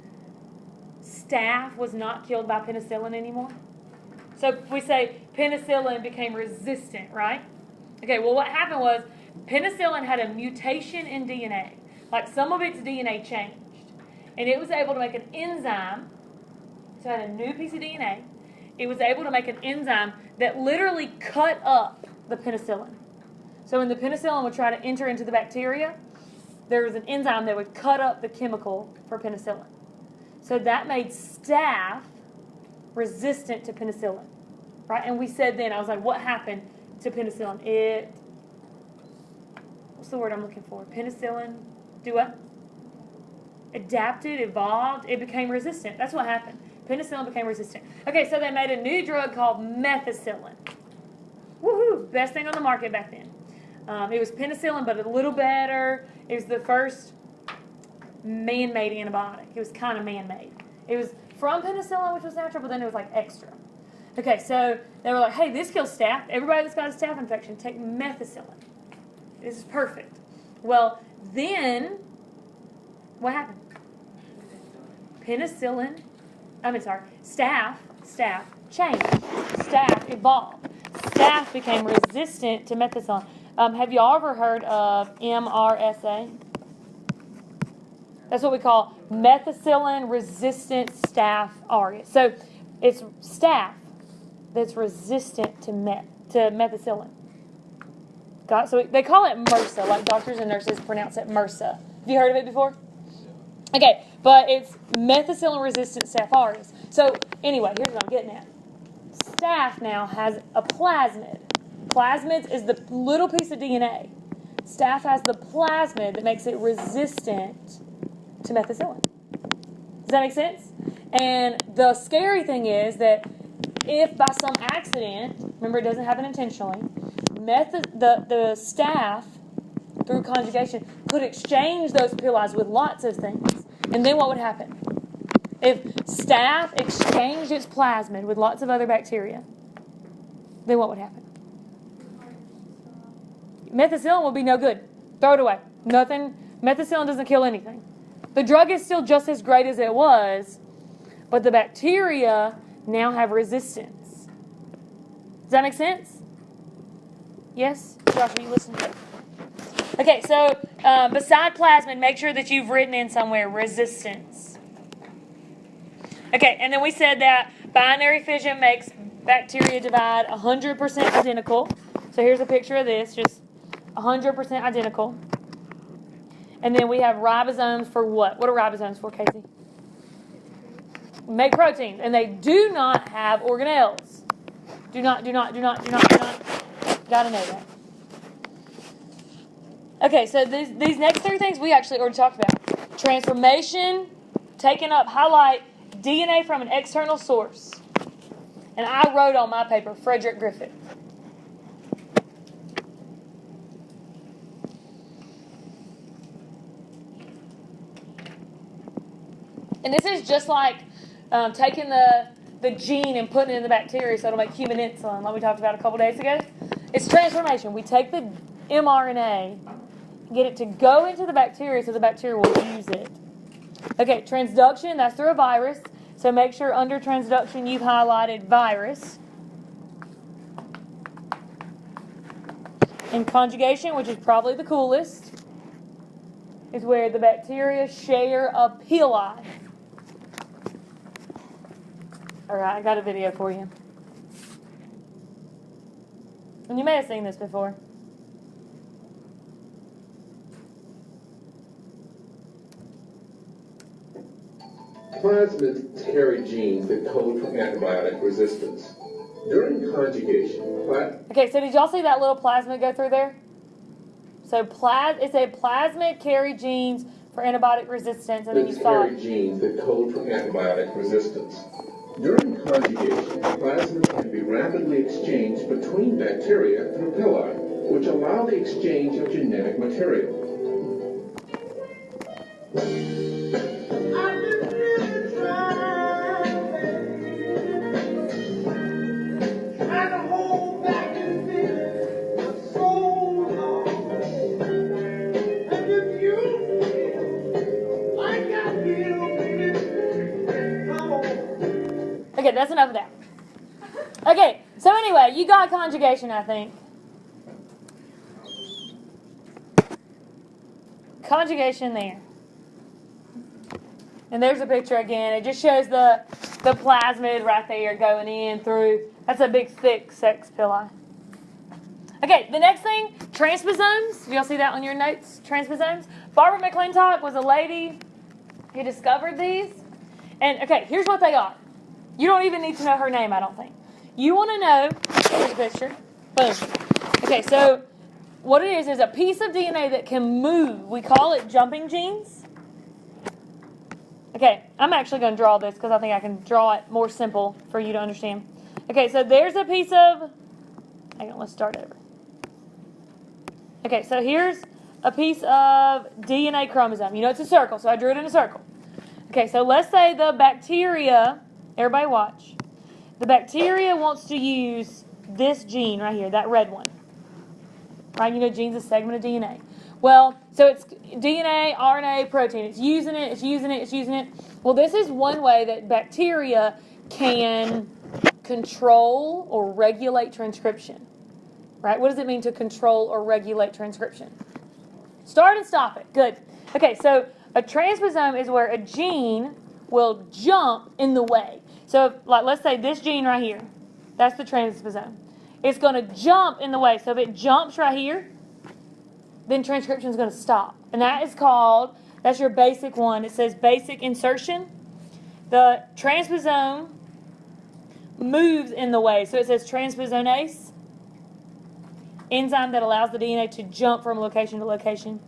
staph was not killed by penicillin anymore. So we say penicillin became resistant, right? Okay, well what happened was penicillin had a mutation in DNA. Like some of its DNA changed. And it was able to make an enzyme. So it had a new piece of DNA. It was able to make an enzyme that literally cut up the penicillin. So when the penicillin would try to enter into the bacteria, there was an enzyme that would cut up the chemical for penicillin. So that made staph resistant to penicillin, right? And we said then, I was like, what happened to penicillin? What's the word I'm looking for? Penicillin, do what? Adapted, evolved, it became resistant. That's what happened. Penicillin became resistant. Okay, so they made a new drug called methicillin. Woohoo! Best thing on the market back then. It was penicillin, but a little better. It was the first man-made antibiotic. It was kind of man-made. It was from penicillin, which was natural, but then it was like extra. Okay, so they were like, hey, this kills staph. Everybody that's got a staph infection, take methicillin. This is perfect. Well, then, what happened? Staph changed. Staph evolved. Staph became resistant to methicillin. Have y'all ever heard of MRSA? That's what we call methicillin-resistant Staph aureus. So it's staph that's resistant to methicillin. So they call it MRSA, like doctors and nurses pronounce it MRSA. Have you heard of it before? Okay, but it's methicillin-resistant Staph aureus. So anyway, here's what I'm getting at. Staph now has a plasmid. Plasmids is the little piece of DNA. Staph has the plasmid that makes it resistant to methicillin. Does that make sense? And the scary thing is that if by some accident, remember it doesn't happen intentionally, the staph, through conjugation, could exchange those pili with lots of things. And then what would happen? If staph exchanged its plasmid with lots of other bacteria, then what would happen? Methicillin will be no good. Throw it away. Nothing. Methicillin doesn't kill anything. The drug is still just as great as it was, but the bacteria now have resistance. Does that make sense? Yes? Josh, are you listening? Okay, so beside plasmid, make sure that you've written in somewhere resistance. Okay, and then we said that binary fission makes bacteria divide 100% identical. So here's a picture of this, just 100% identical. And then we have ribosomes for what? What are ribosomes for, Casey? Make proteins. And they do not have organelles. Do not. Gotta know that. Okay, so these next three things we actually already talked about. Transformation, taking up, highlight DNA from an external source. And I wrote on my paper, Frederick Griffith. And this is just like taking the gene and putting it in the bacteria so it'll make human insulin, like we talked about a couple days ago. It's transformation. We take the mRNA, get it to go into the bacteria so the bacteria will use it. Okay, transduction, that's through a virus. So make sure under transduction you've highlighted virus. And conjugation, which is probably the coolest, is where the bacteria share a pili. All right, I got a video for you. And you may have seen this before. Plasmids carry genes that code for antibiotic resistance. During conjugation, Okay, so did y'all see that little plasmid go through there? So it's a plasmid carry genes for antibiotic resistance, and then you saw carry genes that code for antibiotic resistance. During conjugation, plasmids can be rapidly exchanged between bacteria through pili, which allow the exchange of genetic material. Okay, that's enough of that. Okay, so anyway, you got conjugation, I think. Conjugation there. And there's a picture again. It just shows the plasmid right there going in through. That's a big, thick sex pili. Okay, the next thing, transposomes. Do y'all see that on your notes? Transposomes. Barbara McClintock was a lady who discovered these. And, okay, here's what they are. You don't even need to know her name, I don't think. You want to know, here's a picture. Boom. Okay, so what it is a piece of DNA that can move. We call it jumping genes. Okay, I'm actually going to draw this because I think I can draw it more simple for you to understand. Okay, so there's a piece of, hang on, let's start over. Okay, so here's a piece of DNA chromosome. You know it's a circle, so I drew it in a circle. Okay, so let's say the bacteria, everybody watch. The bacteria wants to use this gene right here, that red one. Right, you know gene's a segment of DNA. Well, so it's DNA, RNA, protein. It's using it, it's using it, it's using it. Well, this is one way that bacteria can control or regulate transcription. Right? What does it mean to control or regulate transcription? Start and stop it. Good. Okay, so a transposome is where a gene will jump in the way. So, like, let's say this gene right here, that's the transposome. It's going to jump in the way. So if it jumps right here, then transcription is going to stop. And that is called, that's your basic one. It says basic insertion. The transposome moves in the way. So it says transposonase, enzyme that allows the DNA to jump from location to location.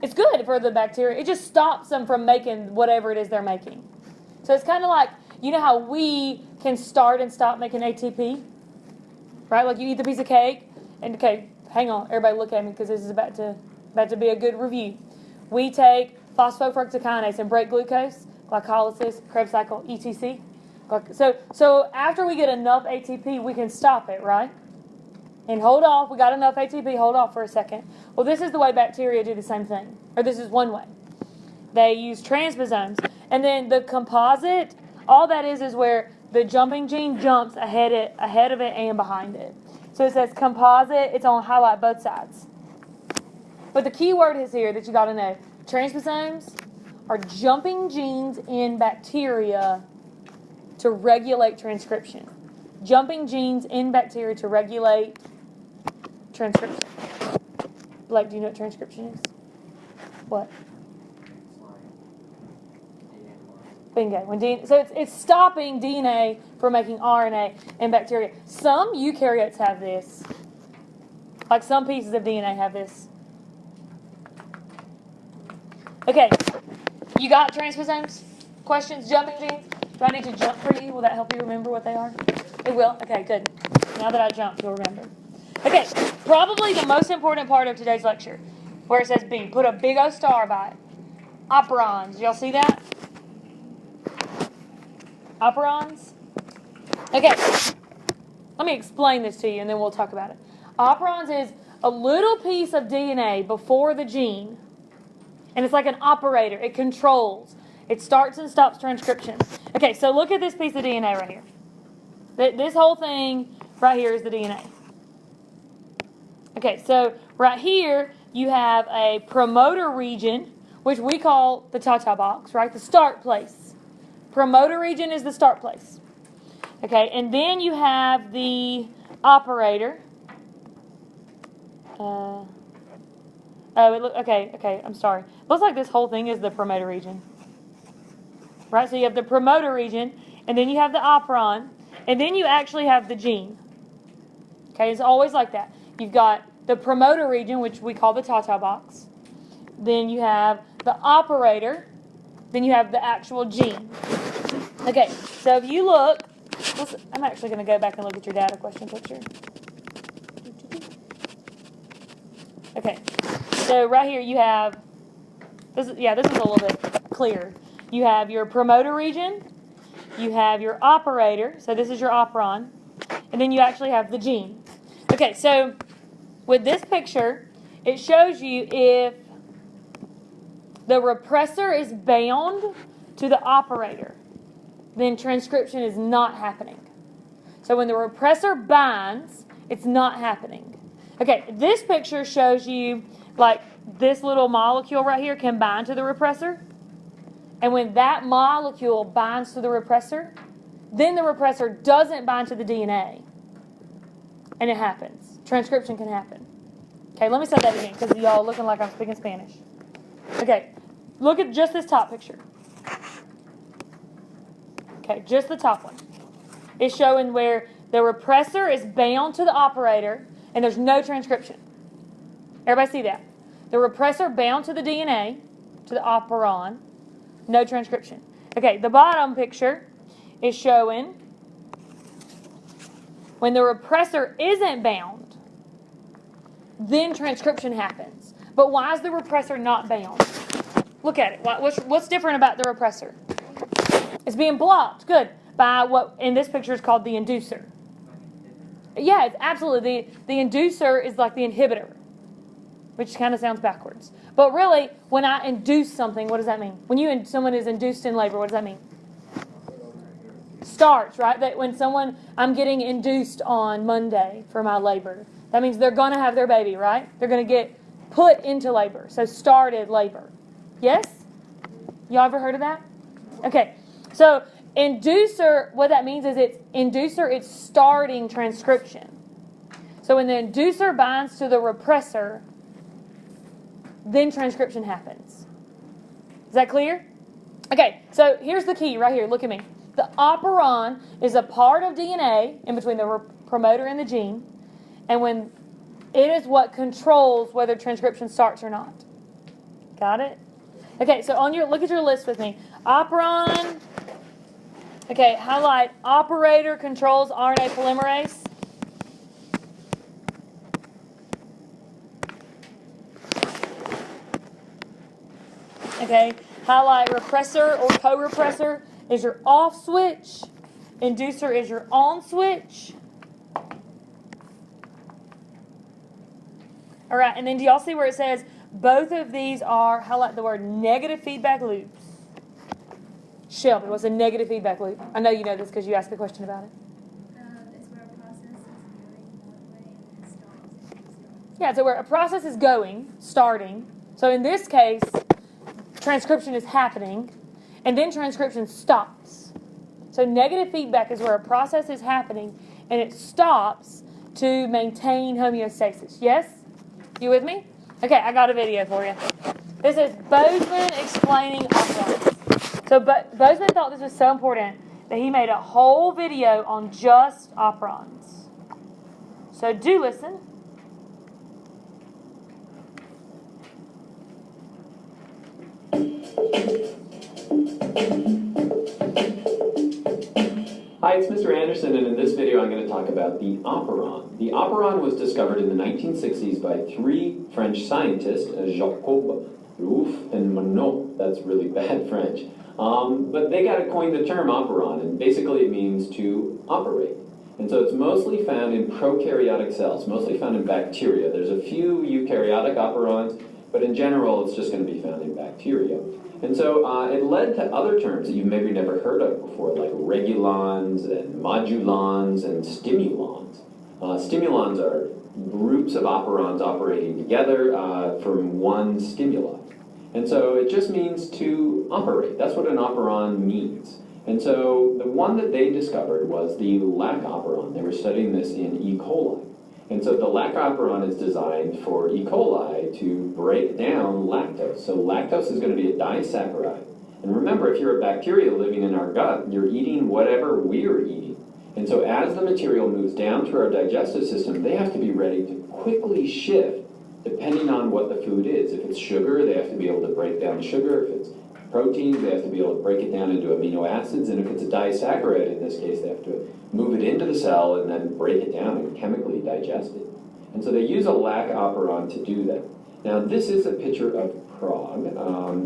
It's good for the bacteria. It just stops them from making whatever it is they're making. So it's kind of like, you know how we can start and stop making ATP? Right? Like you eat the piece of cake, and okay, hang on, everybody look at me because this is about to be a good review. We take phosphofructokinase and break glucose, glycolysis, Krebs cycle, etc. So after we get enough ATP, we can stop it, right? And hold off. We got enough ATP. Hold off for a second. Well, this is the way bacteria do the same thing. Or this is one way. They use transposomes. And then the composite, all that is where the jumping gene jumps ahead of it and behind it. So it says composite. It's on highlight both sides. But the key word is here that you got to know. Transposomes are jumping genes in bacteria to regulate transcription. Jumping genes in bacteria to regulate transcription. Blake, do you know what transcription is? What? Bingo. So it's stopping DNA from making RNA in bacteria. Some eukaryotes have this. Like some pieces of DNA have this. Okay. You got transposomes? Questions? Jumping genes? Do I need to jump for you? Will that help you remember what they are? It will? Okay, good. Now that I jumped, you'll remember. Okay, probably the most important part of today's lecture, where it says B. Put a big O star by it. Operons. Y'all see that? Operons? Okay, let me explain this to you, and then we'll talk about it. Operons is a little piece of DNA before the gene, and it's like an operator. It controls. It starts and stops transcription. Okay, so look at this piece of DNA right here. This whole thing right here is the DNA. Okay, so right here you have a promoter region, which we call the ta-ta box, right? The start place. Promoter region is the start place. Okay, and then you have the operator. Okay, I'm sorry. Looks like this whole thing is the promoter region. Right, so you have the promoter region, and then you have the operon, and then you actually have the gene. Okay, it's always like that. You've got the promoter region, which we call the ta-ta box. Then you have the operator. Then you have the actual gene. Okay, so if you look, I'm actually going to go back and look at your data question picture. Okay, so right here you have, this is a little bit clearer. You have your promoter region, you have your operator, so this is your operon, and then you actually have the gene. Okay, so with this picture, it shows you if the repressor is bound to the operator, then transcription is not happening. So when the repressor binds, it's not happening. Okay, this picture shows you like this little molecule right here can bind to the repressor. And when that molecule binds to the repressor, then the repressor doesn't bind to the DNA. And it happens. Transcription can happen. Okay, let me say that again because y'all looking like I'm speaking Spanish. Okay, look at just this top picture. Okay, just the top one. It's showing where the repressor is bound to the operator and there's no transcription. Everybody see that? The repressor bound to the DNA, to the operon, no transcription. Okay, the bottom picture is showing when the repressor isn't bound, then transcription happens. But why is the repressor not bound? Look at it. What's different about the repressor? It's being blocked, good, by what in this picture is called the inducer. Yeah, it's absolutely. The inducer is like the inhibitor, which kind of sounds backwards. But really, when I induce something, what does that mean? When someone is induced in labor, what does that mean? Starts, right? That when I'm getting induced on Monday for my labor, that means they're going to have their baby, right? They're going to get put into labor. So started labor. Yes? Y'all ever heard of that? Okay. So inducer, what that means is it's starting transcription. So when the inducer binds to the repressor, then transcription happens. Is that clear? Okay, so here's the key right here. Look at me. The operon is a part of DNA in between the promoter and the gene, and when it is what controls whether transcription starts or not. Got it? Okay, so look at your list with me. Operon. Okay, highlight operator controls RNA polymerase. Okay, highlight repressor or co-repressor is your off switch. Inducer is your on switch. All right, and then do y'all see where it says both of these are, highlight the word negative feedback loops. Shelby, what's a negative feedback loop? I know you know this because you asked a question about it. It's where a process is going one way and then stops. Yeah, so where a process is going, starting. So in this case, transcription is happening, and then transcription stops. So negative feedback is where a process is happening, and it stops to maintain homeostasis. Yes? You with me? Okay, I got a video for you. This is Bozeman explaining operons. So Bozeman thought this was so important that he made a whole video on just operons. So do listen. Hi, it's Mr. Anderson, and in this video I'm going to talk about the operon. The operon was discovered in the 1960s by three French scientists, Jacob, Rouff, and Monod. That's really bad French. But they got to coin the term operon, and basically it means to operate. And so it's mostly found in prokaryotic cells, mostly found in bacteria. There's a few eukaryotic operons, but in general it's just going to be found in bacteria. And so it led to other terms that you've maybe never heard of before, like regulons and modulons and stimulons. Stimulons are groups of operons operating together from one stimuli. And so it just means to operate. That's what an operon means. And so the one that they discovered was the lac operon. They were studying this in E. coli. And so the lac operon is designed for E. coli to break down lactose. So lactose is going to be a disaccharide. And remember, if you're a bacteria living in our gut, you're eating whatever we're eating. And so as the material moves down through our digestive system, they have to be ready to quickly shift depending on what the food is. If it's sugar, they have to be able to break down the sugar. If it's proteins, they have to be able to break it down into amino acids. And if it's a disaccharide, in this case, they have to move it into the cell and then break it down and chemically digest it. And so they use a lac operon to do that. Now, this is a picture of prog,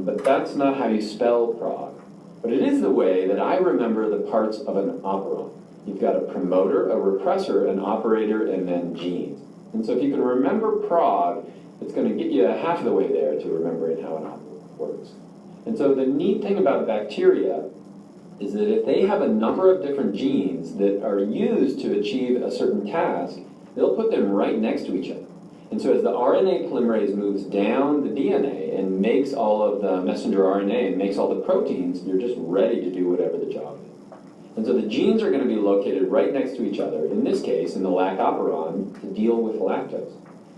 but that's not how you spell prog. But it is the way that I remember the parts of an operon. You've got a promoter, a repressor, an operator, and then genes. And so if you can remember prog, it's going to get you half of the way there to remembering how an operon works. And so the neat thing about bacteria is that if they have a number of different genes that are used to achieve a certain task, they'll put them right next to each other. And so as the RNA polymerase moves down the DNA and makes all of the messenger RNA and makes all the proteins, you're just ready to do whatever the job is. And so the genes are going to be located right next to each other, in this case, in the lac operon, to deal with lactose.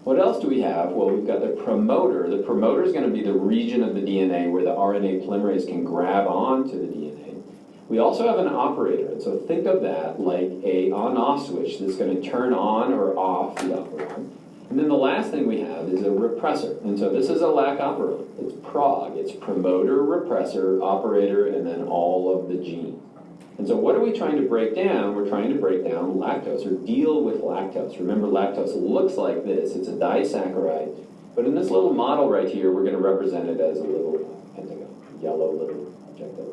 What else do we have? Well, we've got the promoter. The promoter is going to be the region of the DNA where the RNA polymerase can grab onto the DNA. We also have an operator, and so think of that like a on-off switch that's going to turn on or off the operon. And then the last thing we have is a repressor, and so this is a lac operon. It's prog. It's promoter, repressor, operator, and then all of the genes. And so what are we trying to break down? We're trying to break down lactose, or deal with lactose. Remember, lactose looks like this. It's a disaccharide. But in this little model right here, we're going to represent it as a little pentagon, yellow little objective.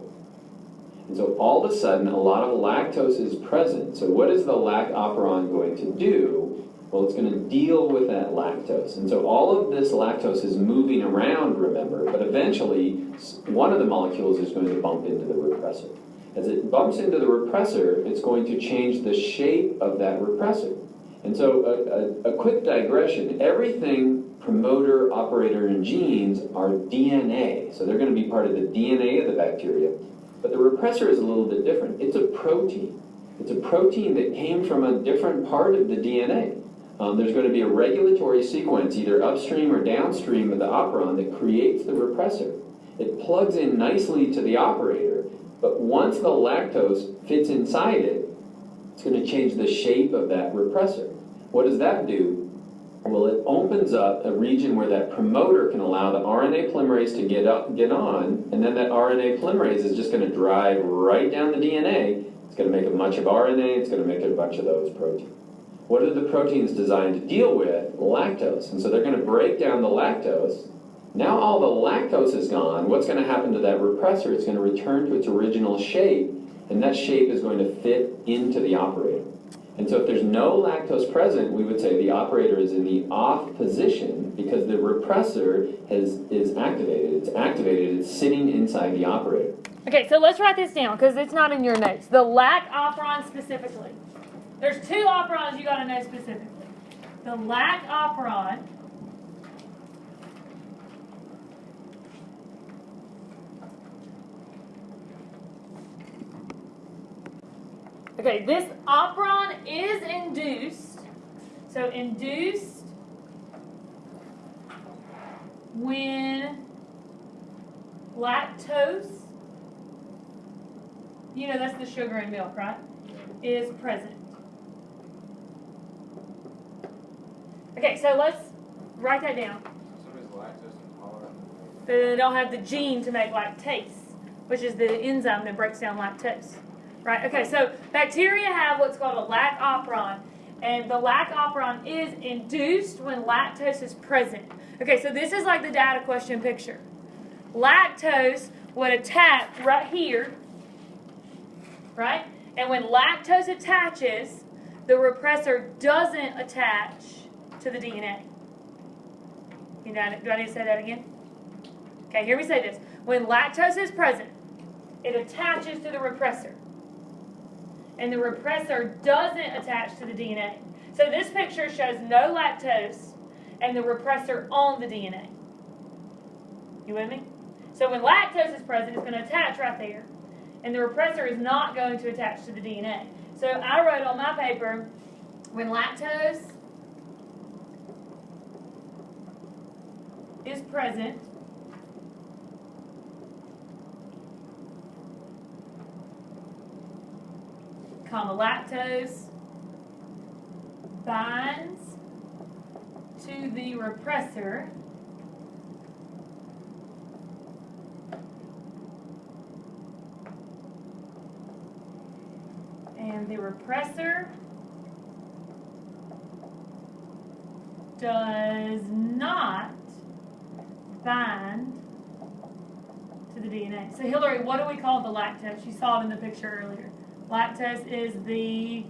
And so all of a sudden, a lot of lactose is present. So what is the lac operon going to do? Well, it's going to deal with that lactose. And so all of this lactose is moving around, remember, but eventually one of the molecules is going to bump into the repressor. As it bumps into the repressor, it's going to change the shape of that repressor. And so a quick digression, everything promoter, operator, and genes are DNA. So they're going to be part of the DNA of the bacteria. But the repressor is a little bit different. It's a protein. It's a protein that came from a different part of the DNA. There's going to be a regulatory sequence, either upstream or downstream of the operon, that creates the repressor. It plugs in nicely to the operator, but once the lactose fits inside it, it's going to change the shape of that repressor. What does that do? Well, it opens up a region where that promoter can allow the RNA polymerase to get on, and then that RNA polymerase is just going to drive right down the DNA. It's going to make a bunch of RNA, it's going to make a bunch of those proteins. What are the proteins designed to deal with? Lactose. And so they're going to break down the lactose. Now all the lactose is gone. What's going to happen to that repressor? It's going to return to its original shape, and that shape is going to fit into the operator. And so if there's no lactose present, we would say the operator is in the off position because the repressor is activated. It's activated. It's sitting inside the operator. Okay, so let's write this down because it's not in your notes. The lac operon specifically. There's two operons you got to know specifically. The lac operon okay, this operon is induced. So induced when lactose, you know that's the sugar in milk, right? Is present. Okay, so let's write that down. Somebody's lactose intolerant. They don't have the gene to make lactase, which is the enzyme that breaks down lactose. Right, okay, so bacteria have what's called a lac operon, and the lac operon is induced when lactose is present. Okay, so this is like the data question picture. Lactose would attach right here, right? And when lactose attaches, the repressor doesn't attach to the DNA. Do I need to say that again? Okay, hear me say this. When lactose is present, it attaches to the repressor. And the repressor doesn't attach to the DNA. So this picture shows no lactose and the repressor on the DNA. You with me? So when lactose is present, it's going to attach right there. And the repressor is not going to attach to the DNA. So I wrote on my paper, when lactose is present, comma, lactose binds to the repressor and the repressor does not bind to the DNA. So Hillary, what do we call the lactose? You saw it in the picture earlier. Lactose is the...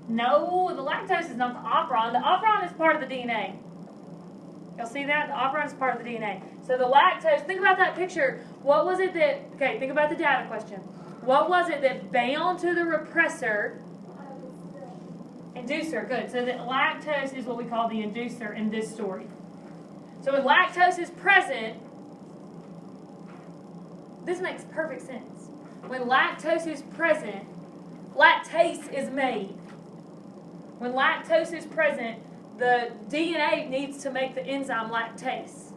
No, the lactose is not the operon. The operon is part of the DNA. Y'all see that? The operon is part of the DNA. So the lactose, think about that picture. What was it that... Okay, think about the data question. What was it that bound to the repressor? Inducer, good. So the lactose is what we call the inducer in this story. So when lactose is present, this makes perfect sense. When lactose is present, lactase is made. When lactose is present, the DNA needs to make the enzyme lactase.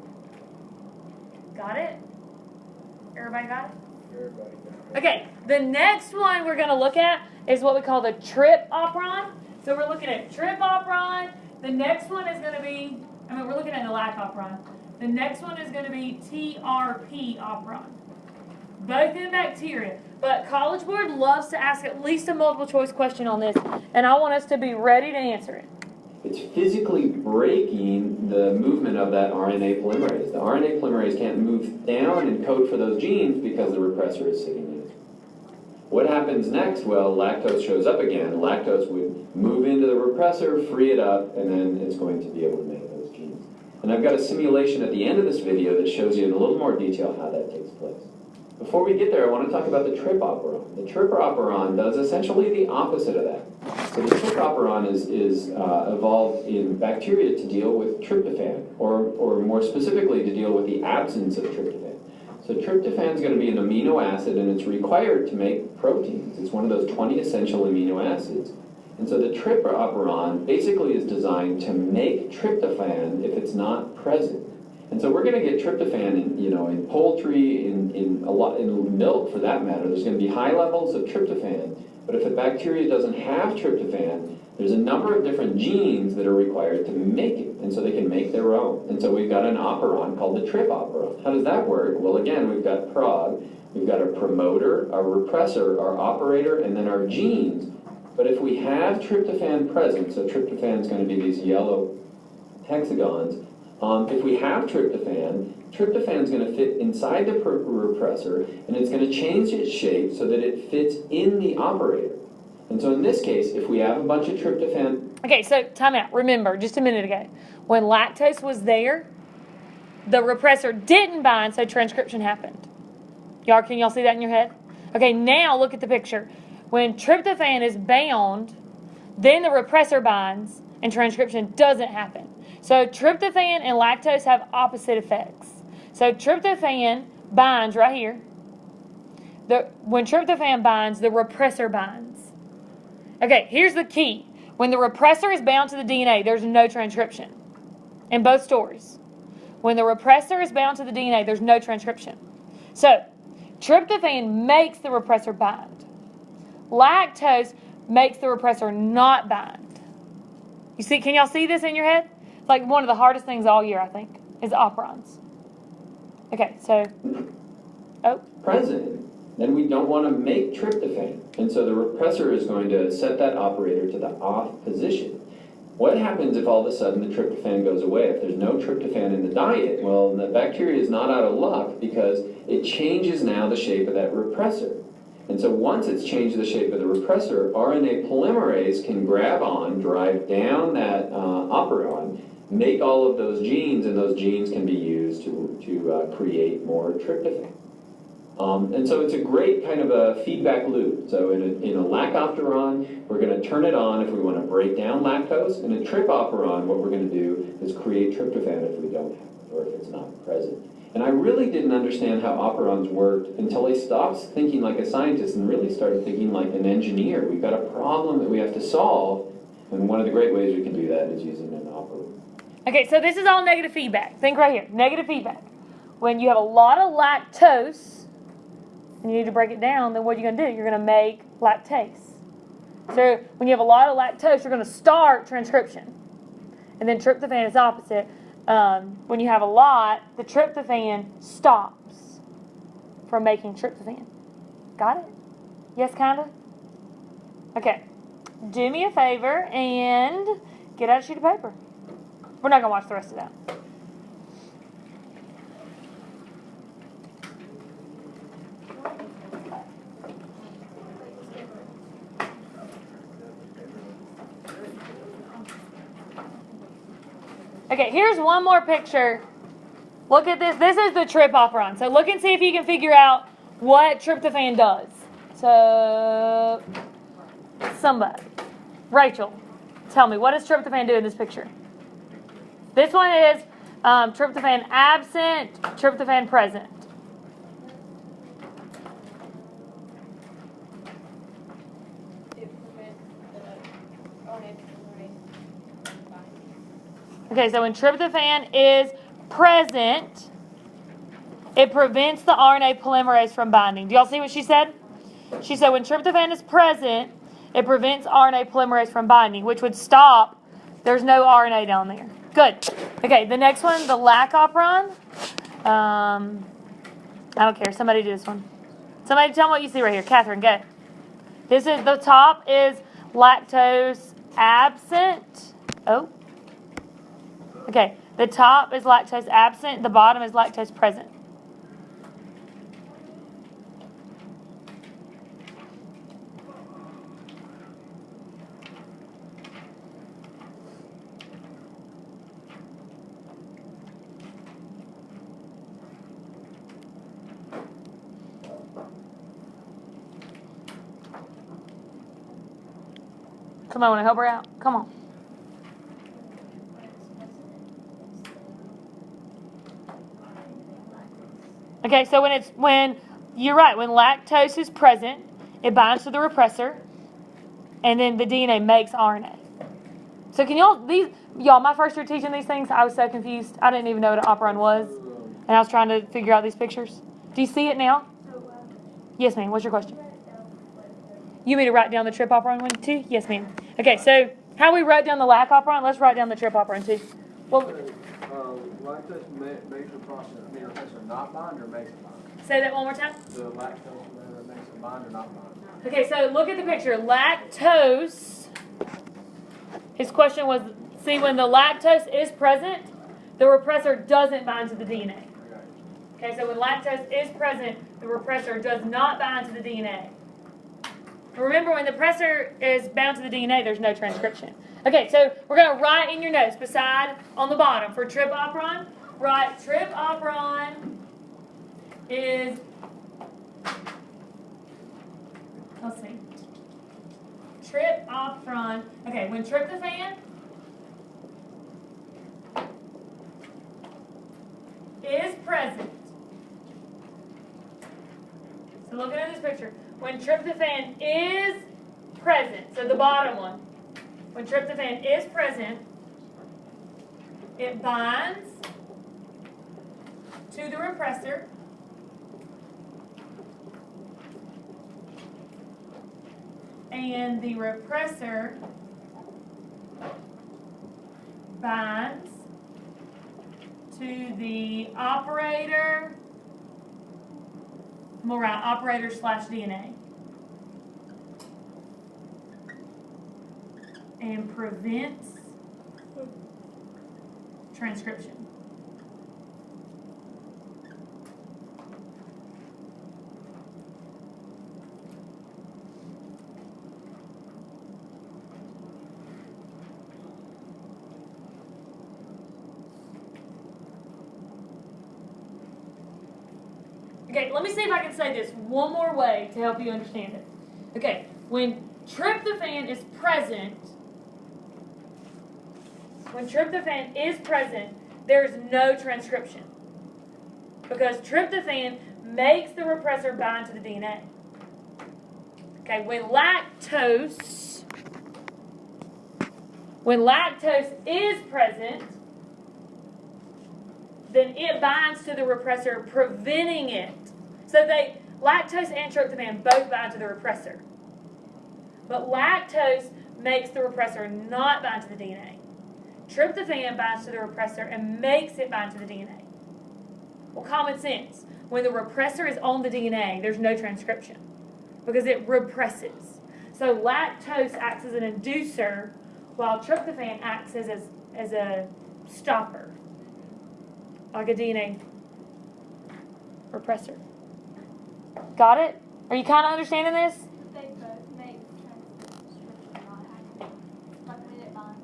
Got it? Everybody got it? Everybody got it. Okay, the next one we're going to look at is what we call the trip operon. So we're looking at trip operon. The next one is going to be, we're looking at the lac operon. The next one is going to be TRP operon. Both in bacteria. But College Board loves to ask at least a multiple choice question on this, and I want us to be ready to answer it. It's physically breaking the movement of that RNA polymerase. The RNA polymerase can't move down and code for those genes because the repressor is sitting in it. What happens next? Well, lactose shows up again. Lactose would move into the repressor, free it up, and then it's going to be able to make those genes. And I've got a simulation at the end of this video that shows you in a little more detail how that takes place. Before we get there, I want to talk about the trip operon. The trip operon does essentially the opposite of that. So the trip operon is evolved in bacteria to deal with tryptophan, or more specifically to deal with the absence of tryptophan. So tryptophan is going to be an amino acid, and it's required to make proteins. It's one of those 20 essential amino acids. And so the trip operon basically is designed to make tryptophan if it's not present. And so we're going to get tryptophan in poultry, in milk for that matter. There's going to be high levels of tryptophan. But if a bacteria doesn't have tryptophan, there's a number of different genes that are required to make it. And so they can make their own. And so we've got an operon called the trip operon. How does that work? Well, again, we've got prog. We've got our promoter, our repressor, our operator, and then our genes. But if we have tryptophan present, so tryptophan is going to be these yellow hexagons. If we have tryptophan is going to fit inside the repressor, and it's going to change its shape so that it fits in the operator. And so in this case, if we have a bunch of tryptophan... Okay, so time out. Remember, just a minute ago, when lactose was there, the repressor didn't bind, so transcription happened. Can y'all see that in your head? Okay, now look at the picture. When tryptophan is bound, then the repressor binds, and transcription doesn't happen. So tryptophan and lactose have opposite effects. So tryptophan binds right here. When tryptophan binds, the repressor binds. Okay, here's the key. When the repressor is bound to the DNA, there's no transcription in both stories. When the repressor is bound to the DNA, there's no transcription. So tryptophan makes the repressor bind. Lactose makes the repressor not bind. You see? Can y'all see this in your head? Like one of the hardest things all year, I think, is operons. Okay, so, present, then we don't want to make tryptophan. And so the repressor is going to set that operator to the off position. What happens if all of a sudden the tryptophan goes away? If there's no tryptophan in the diet, well, the bacteria is not out of luck because it changes now the shape of that repressor. And so once it's changed the shape of the repressor, RNA polymerase can grab on, drive down that operon, make all of those genes, and those genes can be used to create more tryptophan. And so it's a great kind of a feedback loop. So in a lac operon, we're going to turn it on if we want to break down lactose. In a trip operon, what we're going to do is create tryptophan if we don't have it, or if it's not present. And I really didn't understand how operons worked until I stopped thinking like a scientist and really started thinking like an engineer. We've got a problem that we have to solve, and one of the great ways we can do that is using an operon. Okay, so this is all negative feedback. Think right here, negative feedback. When you have a lot of lactose, and you need to break it down, then what are you going to do? You're going to make lactase. So when you have a lot of lactose, you're going to start transcription. And then tryptophan is opposite. When you have a lot, the tryptophan stops from making tryptophan. Got it? Yes, kind of? Okay. Do me a favor and get out a sheet of paper. We're not going to watch the rest of that. Okay, here's one more picture. Look at this. This is the trip operon. So look and see if you can figure out what tryptophan does. So, somebody. Rachel, tell me, what does tryptophan do in this picture? This one is tryptophan absent, tryptophan present. It prevents the RNA polymerase Okay, so when tryptophan is present, it prevents the RNA polymerase from binding. Do y'all see what she said? She said when tryptophan is present, it prevents RNA polymerase from binding, which would stop. There's no RNA down there. Good. Okay, the next one, the lac operon. I don't care. Somebody do this one. Somebody tell me what you see right here. Catherine, go. This is, the top is lactose absent. Oh. Okay, the top is lactose absent. The bottom is lactose present. Come on, want to help her out? Come on. Okay, so when you're right, when lactose is present, it binds to the repressor, and then the DNA makes RNA. So can y'all, my first year teaching these things, I was so confused. I didn't even know what an operon was, and I was trying to figure out these pictures. Do you see it now? Yes, ma'am. What's your question? You mean to write down the trip operon one too? Yes, ma'am. Okay, so how we wrote down the lac operon, let's write down the trip operon too. Well, lactose makes the repressor not bind or makes it bind? Say that one more time. The lactose makes it bind or not bind? Okay, so look at the picture. Lactose. His question was, see, when the lactose is present, the repressor doesn't bind to the DNA. Okay, so when lactose is present, the repressor does not bind to the DNA. Remember, when the repressor is bound to the DNA, there's no transcription. Okay, so we're going to write in your notes, beside, on the bottom, for trip operon, write trip operon is, let's see, trip operon, okay, when tryptophan is present, so looking at this picture, when tryptophan is present, so the bottom one, when tryptophan is present, it binds to the repressor and the repressor binds to the operator, we'll write operator/DNA, and prevents transcription. Okay, let me see if I can say this one more way to help you understand it. Okay, when tryptophan is present, there's no transcription. Because tryptophan makes the repressor bind to the DNA. Okay, when lactose is present, then it binds to the repressor, preventing it. So lactose and tryptophan both bind to the repressor. But lactose makes the repressor not bind to the DNA. Tryptophan binds to the repressor and makes it bind to the DNA. Well, common sense. When the repressor is on the DNA, there's no transcription because it represses. So lactose acts as an inducer while tryptophan acts as a stopper, like a DNA repressor. Got it? Are you kind of understanding this? They both make transcription not happen. Like when it binds.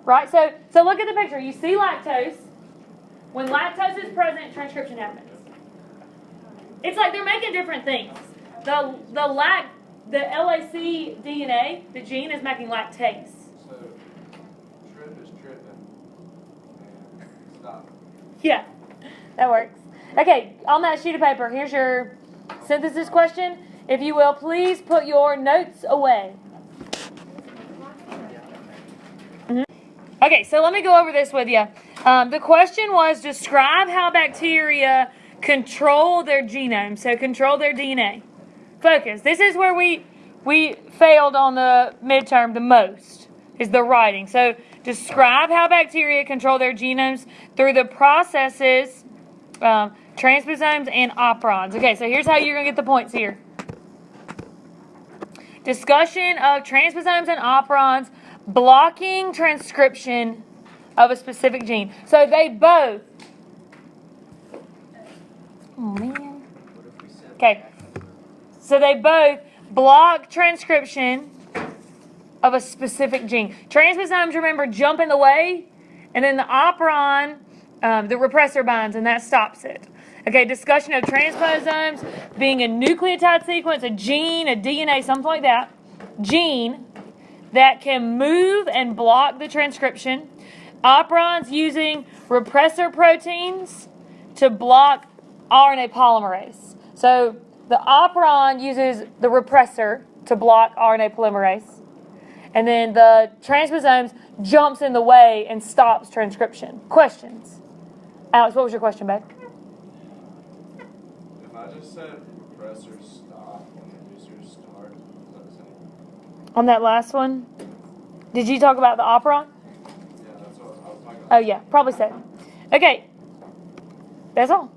Right? So look at the picture. You see lactose. When lactose is present, transcription happens. It's like they're making different things. The LAC DNA, the gene, is making lactase. So trip is tripping and stop. Yeah, that works. Okay, on that sheet of paper, here's your synthesis question. If you will, please put your notes away. Okay, so let me go over this with you. The question was, describe how bacteria control their genome, so control their DNA. Focus. This is where we failed on the midterm the most, is the writing. So describe how bacteria control their genomes through the processes, transposomes and operons. Okay, so here's how you're going to get the points here. Discussion of transposomes and operons blocking transcription of a specific gene. So they both... Oh, man. Okay. So they both block transcription of a specific gene. Transposomes, remember, jump in the way, and then the operon, the repressor binds, and that stops it. Okay, discussion of transposomes being a nucleotide sequence, a gene, a DNA, something like that. Gene that can move and block the transcription. Operons using repressor proteins to block RNA polymerase. So the operon uses the repressor to block RNA polymerase. And then the transposomes jumps in the way and stops transcription. Questions? Alex, what was your question, babe? If I just said repressor stop and inducer start, is that the same? On that last one? Did you talk about the operon? Yeah, that's what I was talking about. Oh, yeah, probably so. Okay. That's all.